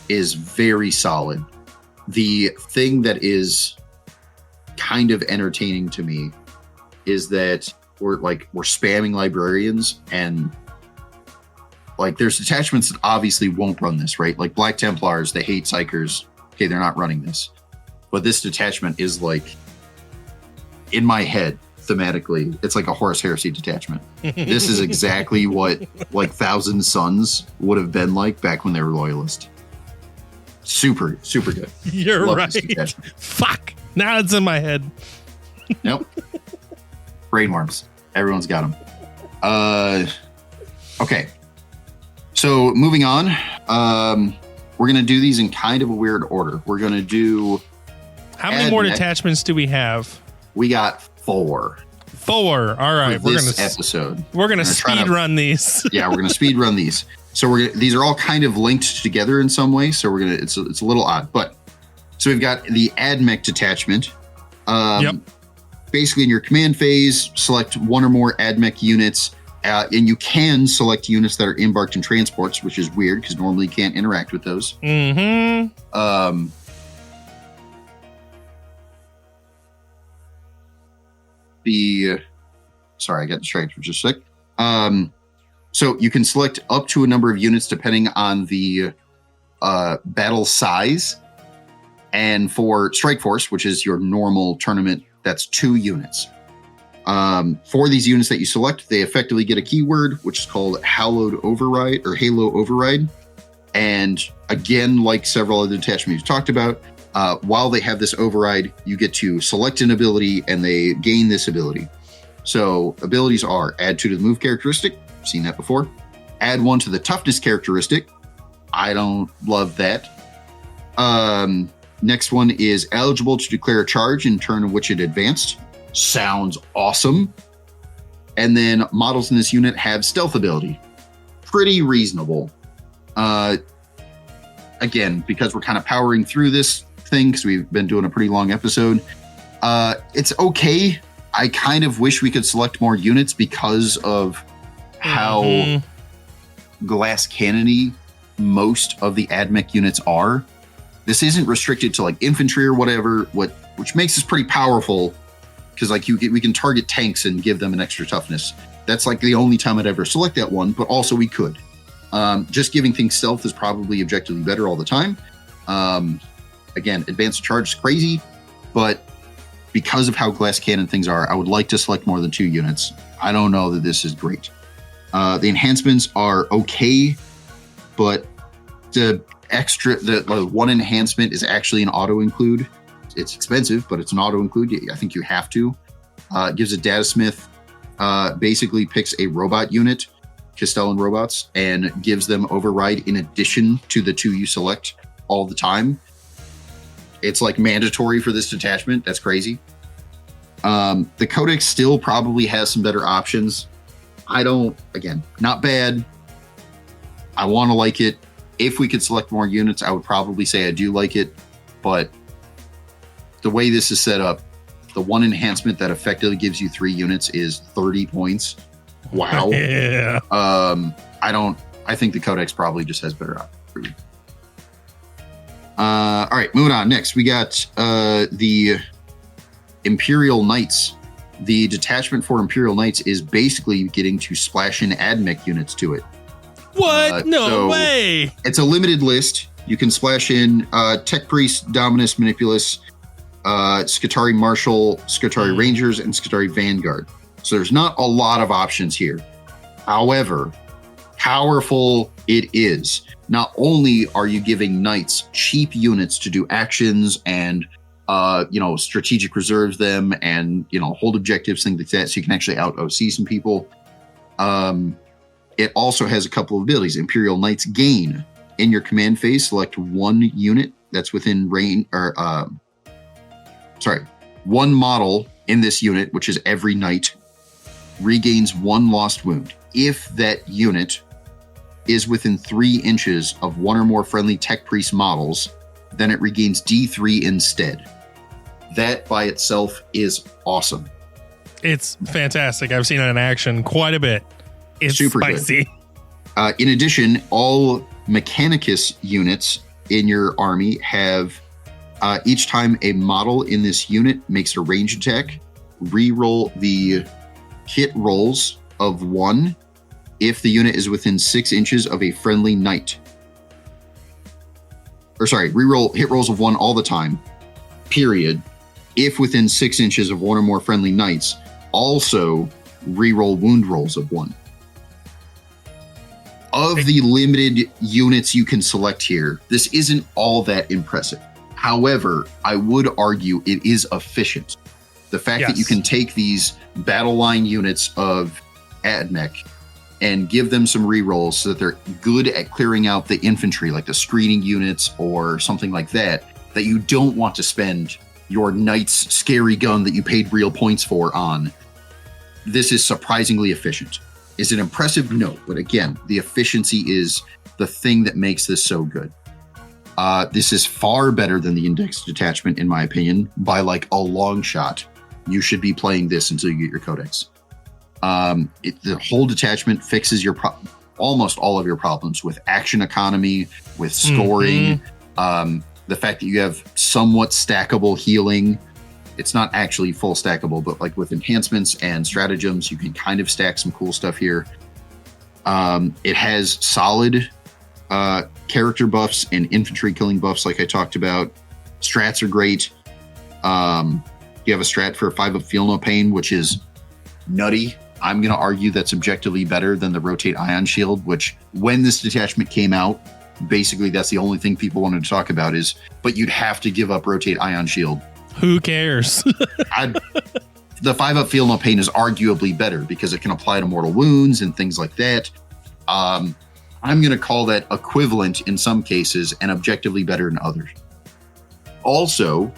is very solid. The thing that is kind of entertaining to me is that we're spamming librarians, and like there's detachments that obviously won't run this, right? Like Black Templars, they hate Psychers. Okay, they're not running this. But this detachment is like, in my head, thematically. It's like a Horus Heresy detachment. This is exactly what like Thousand Sons would have been like back when they were loyalist. Super, super good. You're right. Fuck. Now it's in my head. Nope. Brainworms. Everyone's got them. Okay. So moving on, we're going to do these in kind of a weird order. We're going to do... How many more detachments do we have? We got 4. 4. All right. We're going to episode. We're going to speed run these. Yeah, we're going to speed run these. So these are all kind of linked together in some way. So it's a little odd, but so we've got the AdMech detachment. Yep. Basically in your command phase, select one or more AdMech units. And you can select units that are embarked in transports, which is weird because normally you can't interact with those. Mm-hmm. Sorry, I got distracted for just a sec. So you can select up to a number of units depending on the battle size. And for Strike Force, which is your normal tournament, that's 2 units. For these units that you select, they effectively get a keyword, which is called Halo Override. And again, like several other detachments we've talked about, while they have this override, you get to select an ability and they gain this ability. So abilities are add 2 to the move characteristic. Seen that before. Add 1 to the toughness characteristic. I don't love that. Next one is eligible to declare a charge in turn in which it advanced. Sounds awesome. And then models in this unit have stealth ability. Pretty reasonable. Again, because we're kind of powering through this thing because we've been doing a pretty long episode. It's okay. I kind of wish we could select more units because of how glass cannony most of the AdMech units are. This isn't restricted to like infantry or whatever, which makes this pretty powerful because like we can target tanks and give them an extra toughness. That's like the only time I'd ever select that one, but also we could. Just giving things stealth is probably objectively better all the time. Again, advanced charge is crazy, but because of how glass cannon things are, I would like to select more than 2 units. I don't know that this is great. The enhancements are okay, but the one enhancement is actually an auto include. It's expensive, but it's an auto include. I think you have to. It gives a datasmith, basically picks a robot unit, Castellan robots, and gives them override in addition to the 2 you select all the time. It's like mandatory for this detachment. That's crazy. The Codex still probably has some better options. Again, not bad. I want to like it. If we could select more units, I would probably say I do like it. But the way this is set up, the one enhancement that effectively gives you 3 units is 30 points. Wow. Yeah. I think the Codex probably just has better options. All right, moving on. Next, we got the Imperial Knights. The detachment for Imperial Knights is basically getting to splash in AdMech units to it. What? No way. It's a limited list. You can splash in Tech Priest, Dominus, Manipulus, Skitarii Marshal, Skitarii Rangers, and Skitarii Vanguard. So there's not a lot of options here. However, powerful it is. Not only are you giving knights cheap units to do actions and strategic reserves them and hold objectives, things like that, so you can actually out OC some people. It also has a couple of abilities. Imperial Knights gain in your command phase. Select 1 unit that's within range, one model in this unit, which is every knight, regains 1 lost wound. If that unit is within 3 inches of 1 or more friendly Tech Priest models, then it regains D3 instead. That by itself is awesome. It's fantastic. I've seen it in action quite a bit. It's super spicy. Good. In addition, all Mechanicus units in your army have each time a model in this unit makes a range attack, reroll the hit rolls of 1 if the unit is within 6 inches of a friendly knight. Reroll hit rolls of 1 all the time, period, if within 6 inches of 1 or more friendly knights. also reroll wound rolls of 1. Of the limited units you can select here, this isn't all that impressive. However, I would argue it is efficient. The fact that you can take these battle line units of AdMech and give them some rerolls so that they're good at clearing out the infantry, like the screening units or something like that you don't want to spend your knight's scary gun that you paid real points for on. This is surprisingly efficient. Is it impressive? No. But again, the efficiency is the thing that makes this so good. This is far better than the Index Detachment, in my opinion, by like a long shot. You should be playing this until you get your Codex. The whole detachment fixes your almost all of your problems with action economy, with scoring, the fact that you have somewhat stackable healing. It's not actually full stackable, but like with enhancements and stratagems, you can kind of stack some cool stuff here. It has solid character buffs and infantry killing buffs, like I talked about. Strats are great. You have a strat for 5 of Feel No Pain, which is nutty. I'm going to argue that's objectively better than the Rotate Ion Shield, which when this detachment came out, basically that's the only thing people wanted to talk about is, but you'd have to give up Rotate Ion Shield. Who cares? The 5 up Feel No Pain is arguably better because it can apply to mortal wounds and things like that. I'm going to call that equivalent in some cases and objectively better in others. Also,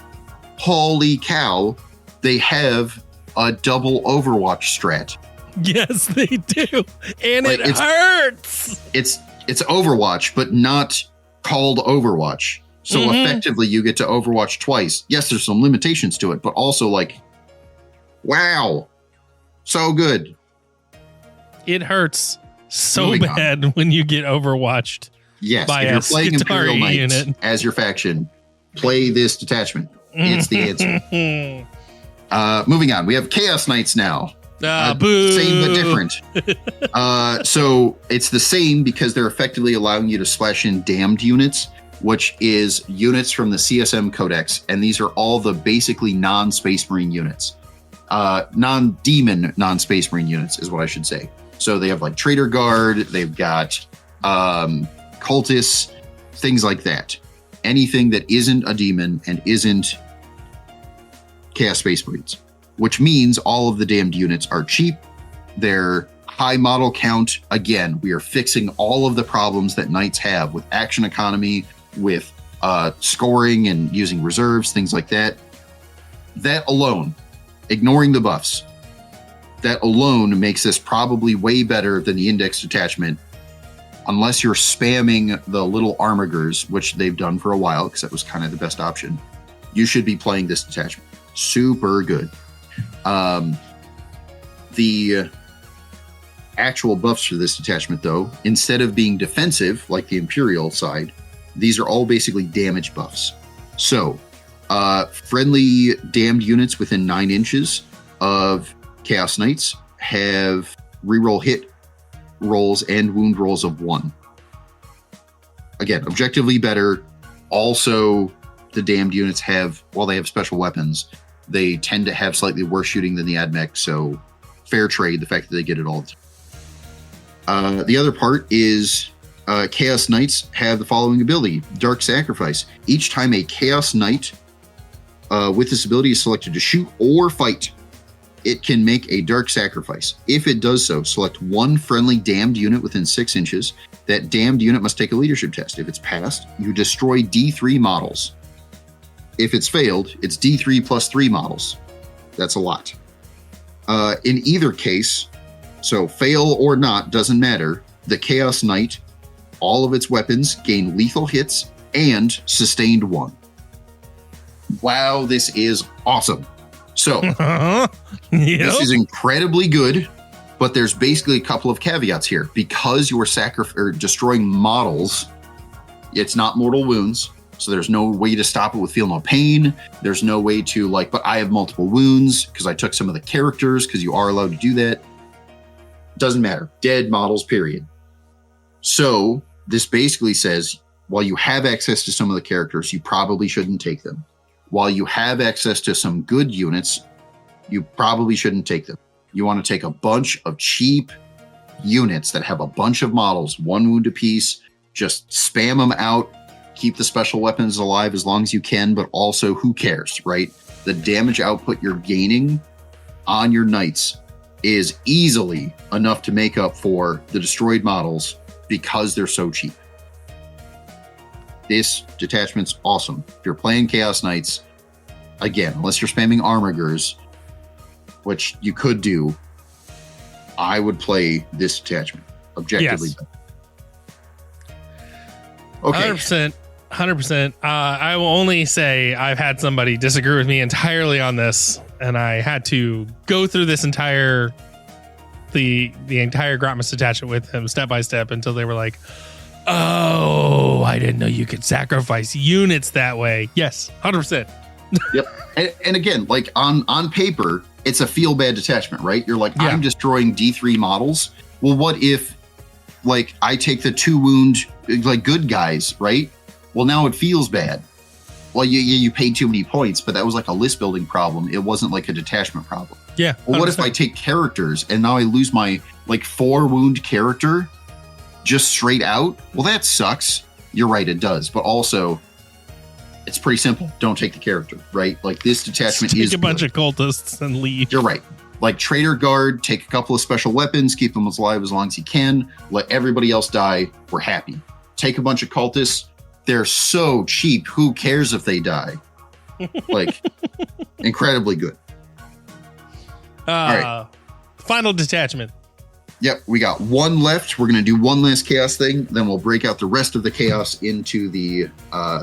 holy cow, they have a double Overwatch strat. Yes, they do. And like, it hurts. It's Overwatch, but not called Overwatch. So effectively, you get to Overwatch twice. Yes, there's some limitations to it, but also like, wow, so good. It hurts so bad when you get Overwatched. Yes, by if you're playing Imperial Knights unit as your faction, play this detachment. It's the answer. Moving on, we have Chaos Knights now. Boo. Same but different. So it's the same because they're effectively allowing you to splash in damned units, which is units from the CSM Codex, and these are all the basically non-Space Marine units. Non-demon, non-Space Marine units is what I should say. So they have like Traitor Guard, they've got cultists, things like that. Anything that isn't a demon and isn't Chaos Space Marines, which means all of the damned units are cheap. They're high model count. Again, we are fixing all of the problems that Knights have with action economy, with scoring and using reserves, things like that. That alone, ignoring the buffs, that alone makes this probably way better than the Index Detachment, unless you're spamming the little armigers, which they've done for a while because that was kind of the best option. You should be playing this detachment. Super good. The actual buffs for this detachment, though, instead of being defensive like the Imperial side, these are all basically damage buffs. So, friendly damned units within 9 inches of Chaos Knights have reroll hit rolls and wound rolls of 1. Again, objectively better. Also, the damned units have, while they have special weapons, they tend to have slightly worse shooting than the AdMech, so fair trade, the fact that they get it all. The other part is Chaos Knights have the following ability, Dark Sacrifice. Each time a Chaos Knight with this ability is selected to shoot or fight, it can make a Dark Sacrifice. If it does so, select one friendly damned unit within 6 inches. That damned unit must take a leadership test. If it's passed, you destroy D3 models. If it's failed, it's D3 plus 3 models. That's a lot. In either case, so fail or not, doesn't matter. The Chaos Knight, all of its weapons gain lethal hits and sustained 1. Wow, this is awesome. So, This is incredibly good, but there's basically a couple of caveats here. Because you are destroying models, it's not mortal wounds, so there's no way to stop it with Feel No Pain. There's no way to but I have multiple wounds because I took some of the characters, because you are allowed to do that. Doesn't matter. Dead models, period. So this basically says, while you have access to some of the characters, you probably shouldn't take them. While you have access to some good units, you probably shouldn't take them. you want to take a bunch of cheap units that have a bunch of models, 1 wound apiece, just spam them out, keep the special weapons alive as long as you can, but also who cares, right? The damage output you're gaining on your knights is easily enough to make up for the destroyed models because they're so cheap. This detachment's awesome. If you're playing Chaos Knights, again, unless you're spamming Armigers, which you could do, I would play this detachment objectively. Yes. Okay. 100%. I will only say I've had somebody disagree with me entirely on this, and I had to go through this entire the entire Grotmas detachment with him step by step until they were like, "Oh, I didn't know you could sacrifice units that way." Yes, 100%. Yep. And again, like on paper, it's a feel bad detachment, right? You're like, I'm destroying D3 models. Well, what if like I take the 2 wound like good guys, right? Well, now it feels bad. Well, you paid too many points, but that was like a list building problem. It wasn't like a detachment problem. Yeah. Well, what if I take characters and now I lose my like 4 wound character just straight out? Well, that sucks. You're right, it does. But also, it's pretty simple. Don't take the character, right? Like this detachment is take a bunch of cultists and leave. You're right. Like Traitor Guard, take a couple of special weapons, keep them alive as long as you can. Let everybody else die. We're happy. Take a bunch of cultists. They're so cheap. Who cares if they die? Like, incredibly good. All right. Final detachment. Yep, we got 1 left. We're going to do one last chaos thing. Then we'll break out the rest of the chaos into the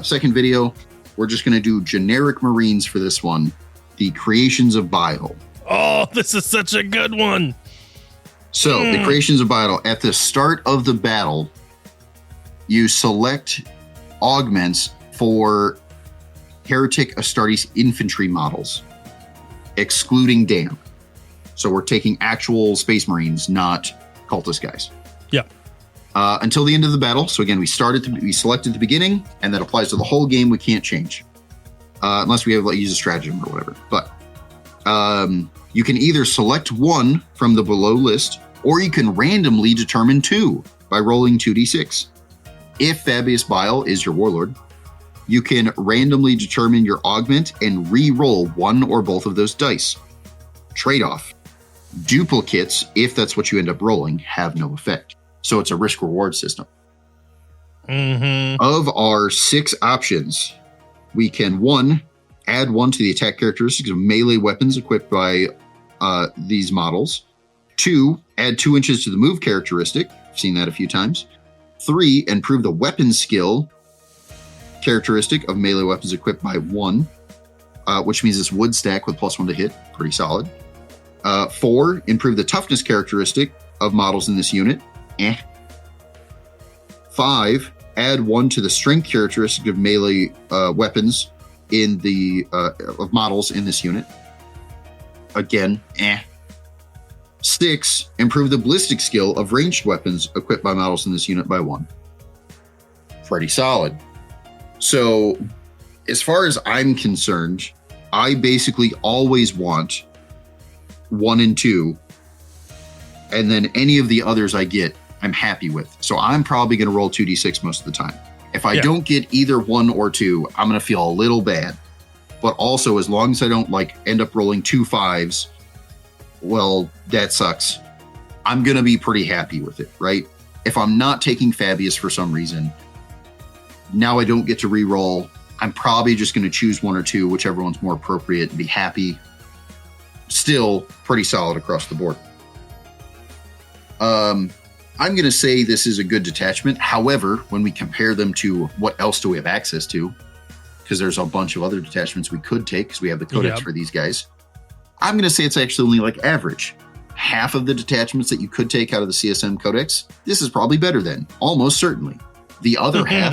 second video. We're just going to do generic Marines for this one. The Creations of Bile. Oh, this is such a good one. So, the Creations of Bile. At the start of the battle, you select augments for Heretic Astartes infantry models, excluding Damp. So we're taking actual Space Marines, not cultist guys. Yeah. Until the end of the battle. So again, we select at the beginning, and that applies to the whole game. We can't change unless we have use a stratagem or whatever. But you can either select 1 from the below list, or you can randomly determine 2 by rolling 2d6. If Fabius Bile is your warlord, you can randomly determine your augment and re-roll 1 or both of those dice. Trade-off. Duplicates, if that's what you end up rolling, have no effect. So it's a risk-reward system. Mm-hmm. Of our 6 options, we can 1, add 1 to the attack characteristics of melee weapons equipped by these models. 2, add 2 inches to the move characteristic. I've seen that a few times. 3, improve the weapon skill characteristic of melee weapons equipped by 1, which means it's wood stack with +1 to hit. Pretty solid. 4, improve the toughness characteristic of models in this unit. 5, add 1 to the strength characteristic of melee weapons in the of models in this unit. Again, 6, improve the ballistic skill of ranged weapons equipped by models in this unit by 1. Pretty solid. So, as far as I'm concerned, I basically always want 1 and 2, and then any of the others I get, I'm happy with. So I'm probably going to roll 2d6 most of the time. If I don't get either 1 or 2, I'm going to feel a little bad. But also, as long as I don't end up rolling 2 5s, well, that sucks. I'm going to be pretty happy with it, right? If I'm not taking Fabius for some reason, now I don't get to re-roll. I'm probably just going to choose 1 or 2, whichever one's more appropriate, and be happy. Still pretty solid across the board. I'm going to say this is a good detachment. However, when we compare them to what else do we have access to, because there's a bunch of other detachments we could take because we have the codex for these guys, I'm going to say it's actually only average. Half of the detachments that you could take out of the CSM codex, this is probably better than, almost certainly. The other half,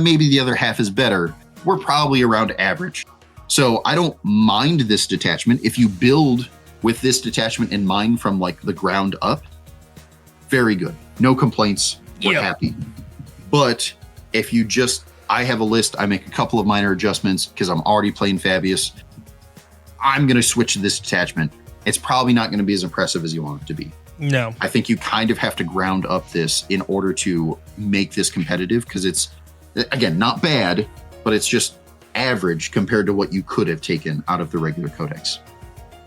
maybe the other half is better. We're probably around average. So I don't mind this detachment. If you build with this detachment in mind from the ground up, very good. No complaints. We're happy. But if you I have a list, I make a couple of minor adjustments because I'm already playing Fabius. I'm going to switch to this detachment. it's probably not going to be as impressive as you want it to be. No. I think you kind of have to ground up this in order to make this competitive, because it's, again, not bad, but it's just average compared to what you could have taken out of the regular codex.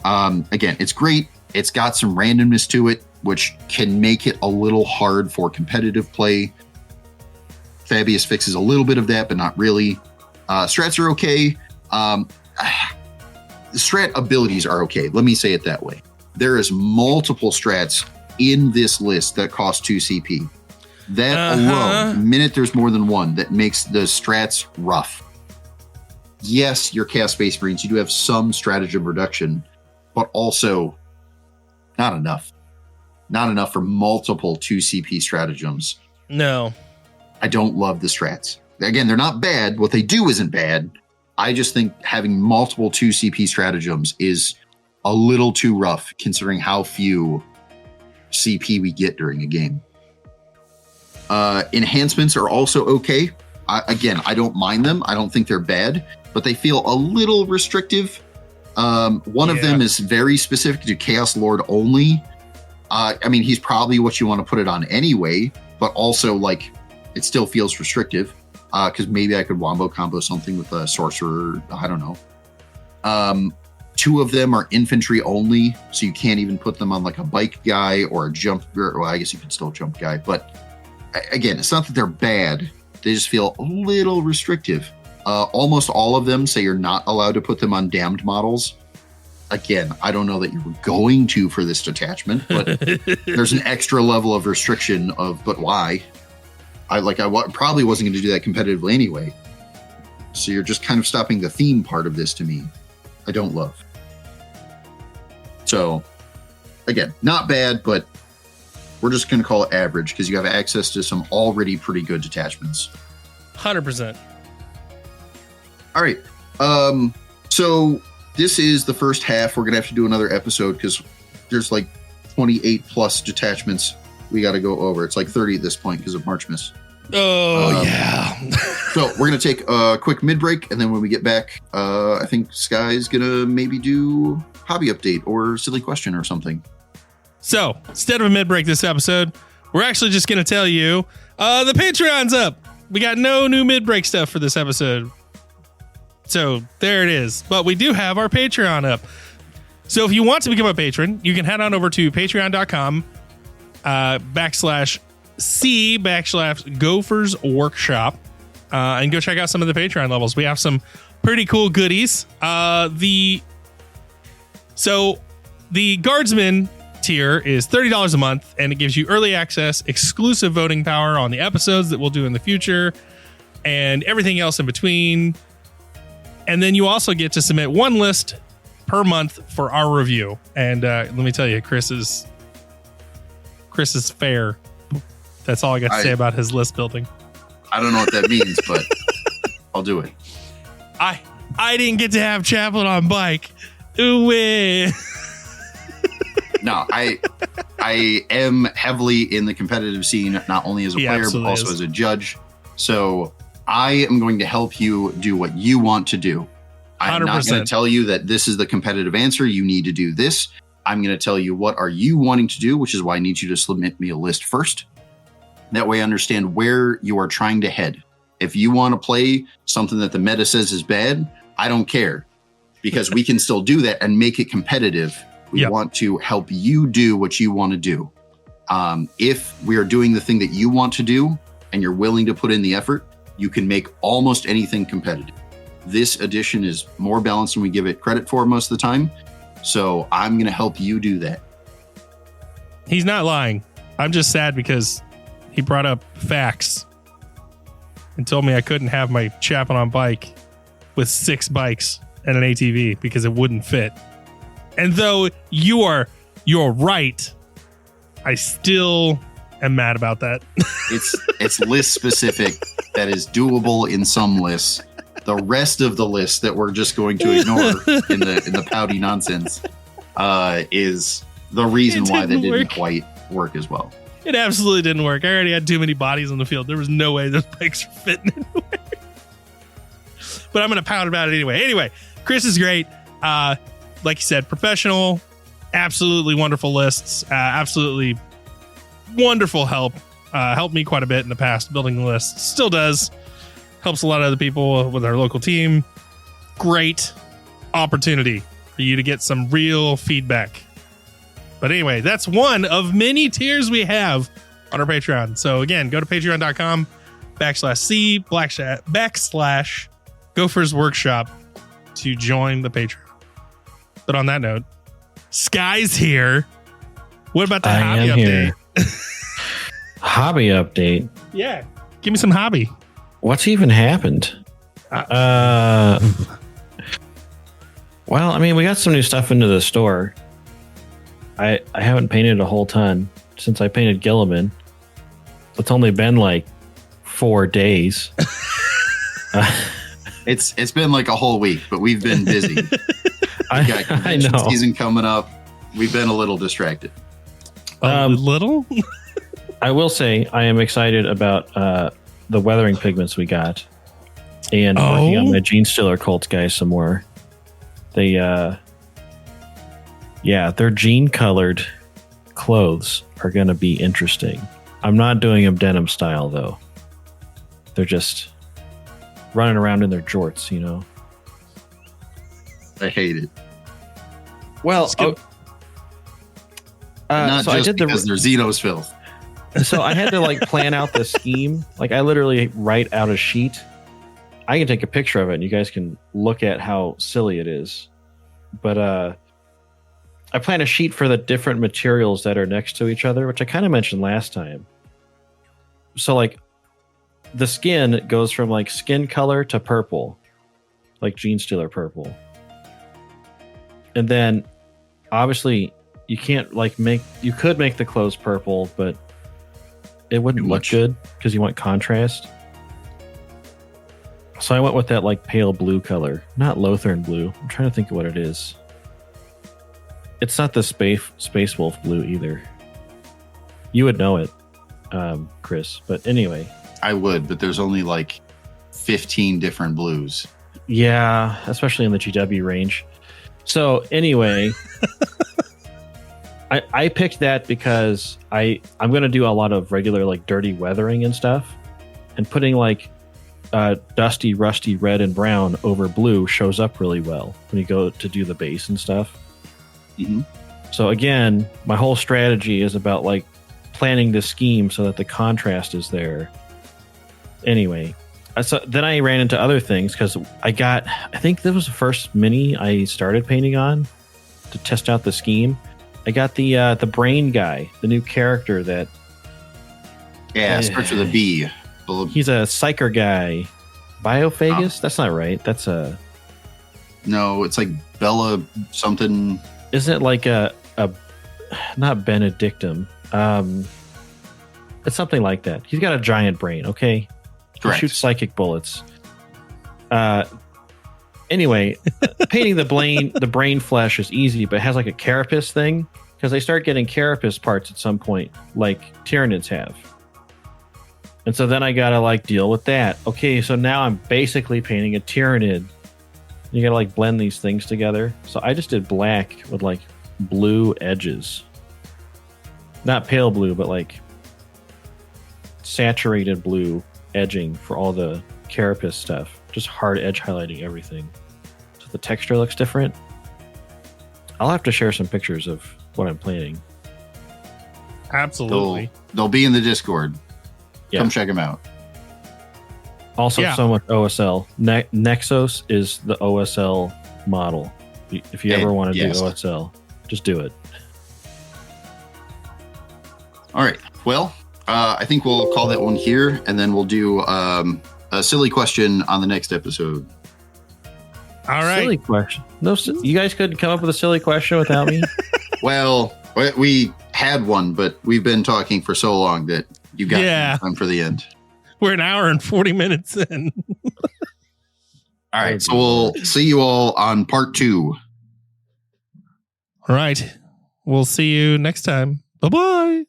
Again, it's great. It's got some randomness to it, which can make it a little hard for competitive play. Fabius fixes a little bit of that, but not really. Strats are okay. Strat abilities are okay. Let me say it that way. There is multiple strats in this list that cost 2 CP. That alone, the minute there's more than one, that makes the strats rough. Yes, your cast Space Marines, you do have some stratagem reduction, but also not enough. Not enough for multiple 2 CP stratagems. No. I don't love the strats. Again, they're not bad. What they do isn't bad. I just think having multiple 2 CP stratagems is a little too rough, considering how few CP we get during a game. Enhancements are also okay. Again, I don't mind them. I don't think they're bad, but they feel a little restrictive. One of them is very specific to Chaos Lord only. I mean, he's probably what you want to put it on anyway, but also, like, it still feels restrictive, because maybe I could wombo combo something with a sorcerer. I don't know. 2 of them are infantry only, so you can't even put them on like a bike guy or a jump. Well, I guess you could still jump guy, but again, it's not that they're bad. They just feel a little restrictive. Almost all of them say you're not allowed to put them on damned models. Again, I don't know that you were going to for this detachment, but there's an extra level of restriction but why? I probably wasn't going to do that competitively anyway. So you're just kind of stopping the theme part of this to me. I don't love. So again, not bad, but we're just going to call it average because you have access to some already pretty good detachments. 100%. All right. So this is the first half. We're going to have to do another episode because there's like 28 plus detachments we got to go over. It's like 30 at this point because of March Miss. Yeah. So we're going to take a quick mid break. And then when we get back, I think Sky's going to maybe do hobby update or silly question or something. So instead of a mid break this episode, we're actually just going to tell you the Patreon's up. We got no new mid break stuff for this episode. So there it is. But we do have our Patreon up. So if you want to become a patron, you can head on over to patreon.com /C/Gophers Workshop and go check out some of the Patreon levels. We have some pretty cool goodies. The Guardsman tier is $30 a month, and it gives you early access, exclusive voting power on the episodes that we'll do in the future, and everything else in between. And then you also get to submit one list per month for our review. And let me tell you, Chris is fair. That's all I got to say about his list building. I don't know what that means, but I'll do it. I didn't get to have Chaplain on bike. Ooh, No, I am heavily in the competitive scene, not only as a player, but also as a judge. So I am going to help you do what you want to do. I'm 100%. Not going to tell you that this is the competitive answer. You need to do this. I'm going to tell you what are you wanting to do, which is why I need you to submit me a list first. That way I understand where you are trying to head. If you want to play something that the meta says is bad, I don't care, because we can still do that and make it competitive. We want to help you do what you want to do. If we are doing the thing that you want to do and you're willing to put in the effort, you can make almost anything competitive. This edition is more balanced than we give it credit for most of the time. So I'm going to help you do that. He's not lying. I'm just sad because he brought up facts and told me I couldn't have my Chaplain on bike with 6 bikes and an ATV because it wouldn't fit. And though you're right, I still am mad about that. It's list specific. That is doable in some lists. The rest of the list that we're just going to ignore in the pouty nonsense is the reason why that didn't quite work as well. It absolutely didn't work. I already had too many bodies on the field. There was no way those bikes were fitting anywhere. But I'm going to pout about it anyway. Anyway, Chris is great. Like you said, professional, absolutely wonderful lists. Absolutely wonderful help. Helped me quite a bit in the past building lists. Still does. Helps a lot of other people with our local team. Great opportunity for you to get some real feedback. But anyway, that's one of many tiers we have on our Patreon. So again, go to patreon.com/C/ Gopher's Workshop to join the Patreon. But on that note, Sky's here. What about the hobby update? Hobby update? Yeah. Give me some hobby. What's even happened? Well, I mean, we got some new stuff into the store. I haven't painted a whole ton since I painted Gilliman. It's only been like 4 days. It's been like a whole week, but we've been busy. I know. Season coming up. We've been a little distracted. A little? I will say I am excited about the weathering pigments we got, and working on my Gene Stealer cult guys some more. They, their gene colored clothes are going to be interesting. I'm not doing them denim style though. They're just running around in their jorts, you know. I hate it. Well, not just because they're Xenos filth. So I had to like plan out the scheme. Like I literally write out a sheet. I can take a picture of it and you guys can look at how silly it is. But I plan a sheet for the different materials that are next to each other, which I kind of mentioned last time. So like the skin goes from like skin color to purple, like Gene Stealer purple. And then obviously you can't like you could make the clothes purple, but it wouldn't look good because you want contrast. So I went with that like pale blue color, not Lothern blue. I'm trying to think of what it is. It's not the Space Wolf blue either. You would know it, Chris. But anyway. I would, but there's only like 15 different blues. Yeah, especially in the GW range. So anyway, I picked that because I'm going to do a lot of regular like dirty weathering and stuff. And putting like dusty, rusty red and brown over blue shows up really well when you go to do the base and stuff. Mm-hmm. So again, my whole strategy is about like planning the scheme so that the contrast is there. Anyway, so then I ran into other things because I think this was the first mini I started painting on to test out the scheme. I got the brain guy, the new character that. Yeah, starts with a B. He's a psyker guy. Biophagus? That's not right. That's a. No, it's like Bella something. Isn't it like a not Benedictum? It's something like that. He's got a giant brain. Okay. Correct. He shoots psychic bullets. Anyway, painting the brain flesh is easy, but it has like a carapace thing because they start getting carapace parts at some point, like Tyranids have. And so then I gotta like deal with that. Okay, so now I'm basically painting a Tyranid. You gotta like blend these things together. So I just did black with like blue edges, not pale blue, but like saturated blue edging for all the carapace stuff. Just hard edge highlighting everything. So the texture looks different. I'll have to share some pictures of what I'm planning. Absolutely. They'll be in the Discord. Yeah. Come check them out. Also, so much OSL. Nexos is the OSL model. If you ever want to do OSL, just do it. All right. Well, I think we'll call that one here, and then we'll do a silly question on the next episode. All right. Silly question. No, you guys couldn't come up with a silly question without me? Well, we had one, but we've been talking for so long that you got time for the end. We're an hour and 40 minutes in. All right. So we'll see you all on part 2. All right. We'll see you next time. Bye-bye.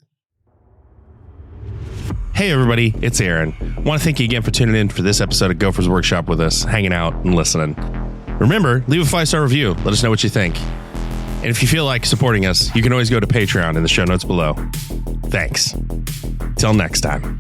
Hey, everybody. It's Aaron. I want to thank you again for tuning in for this episode of Gopher's Workshop with us, hanging out and listening. Remember, leave a 5-star review. Let us know what you think. And if you feel like supporting us, you can always go to Patreon in the show notes below. Thanks. Till next time.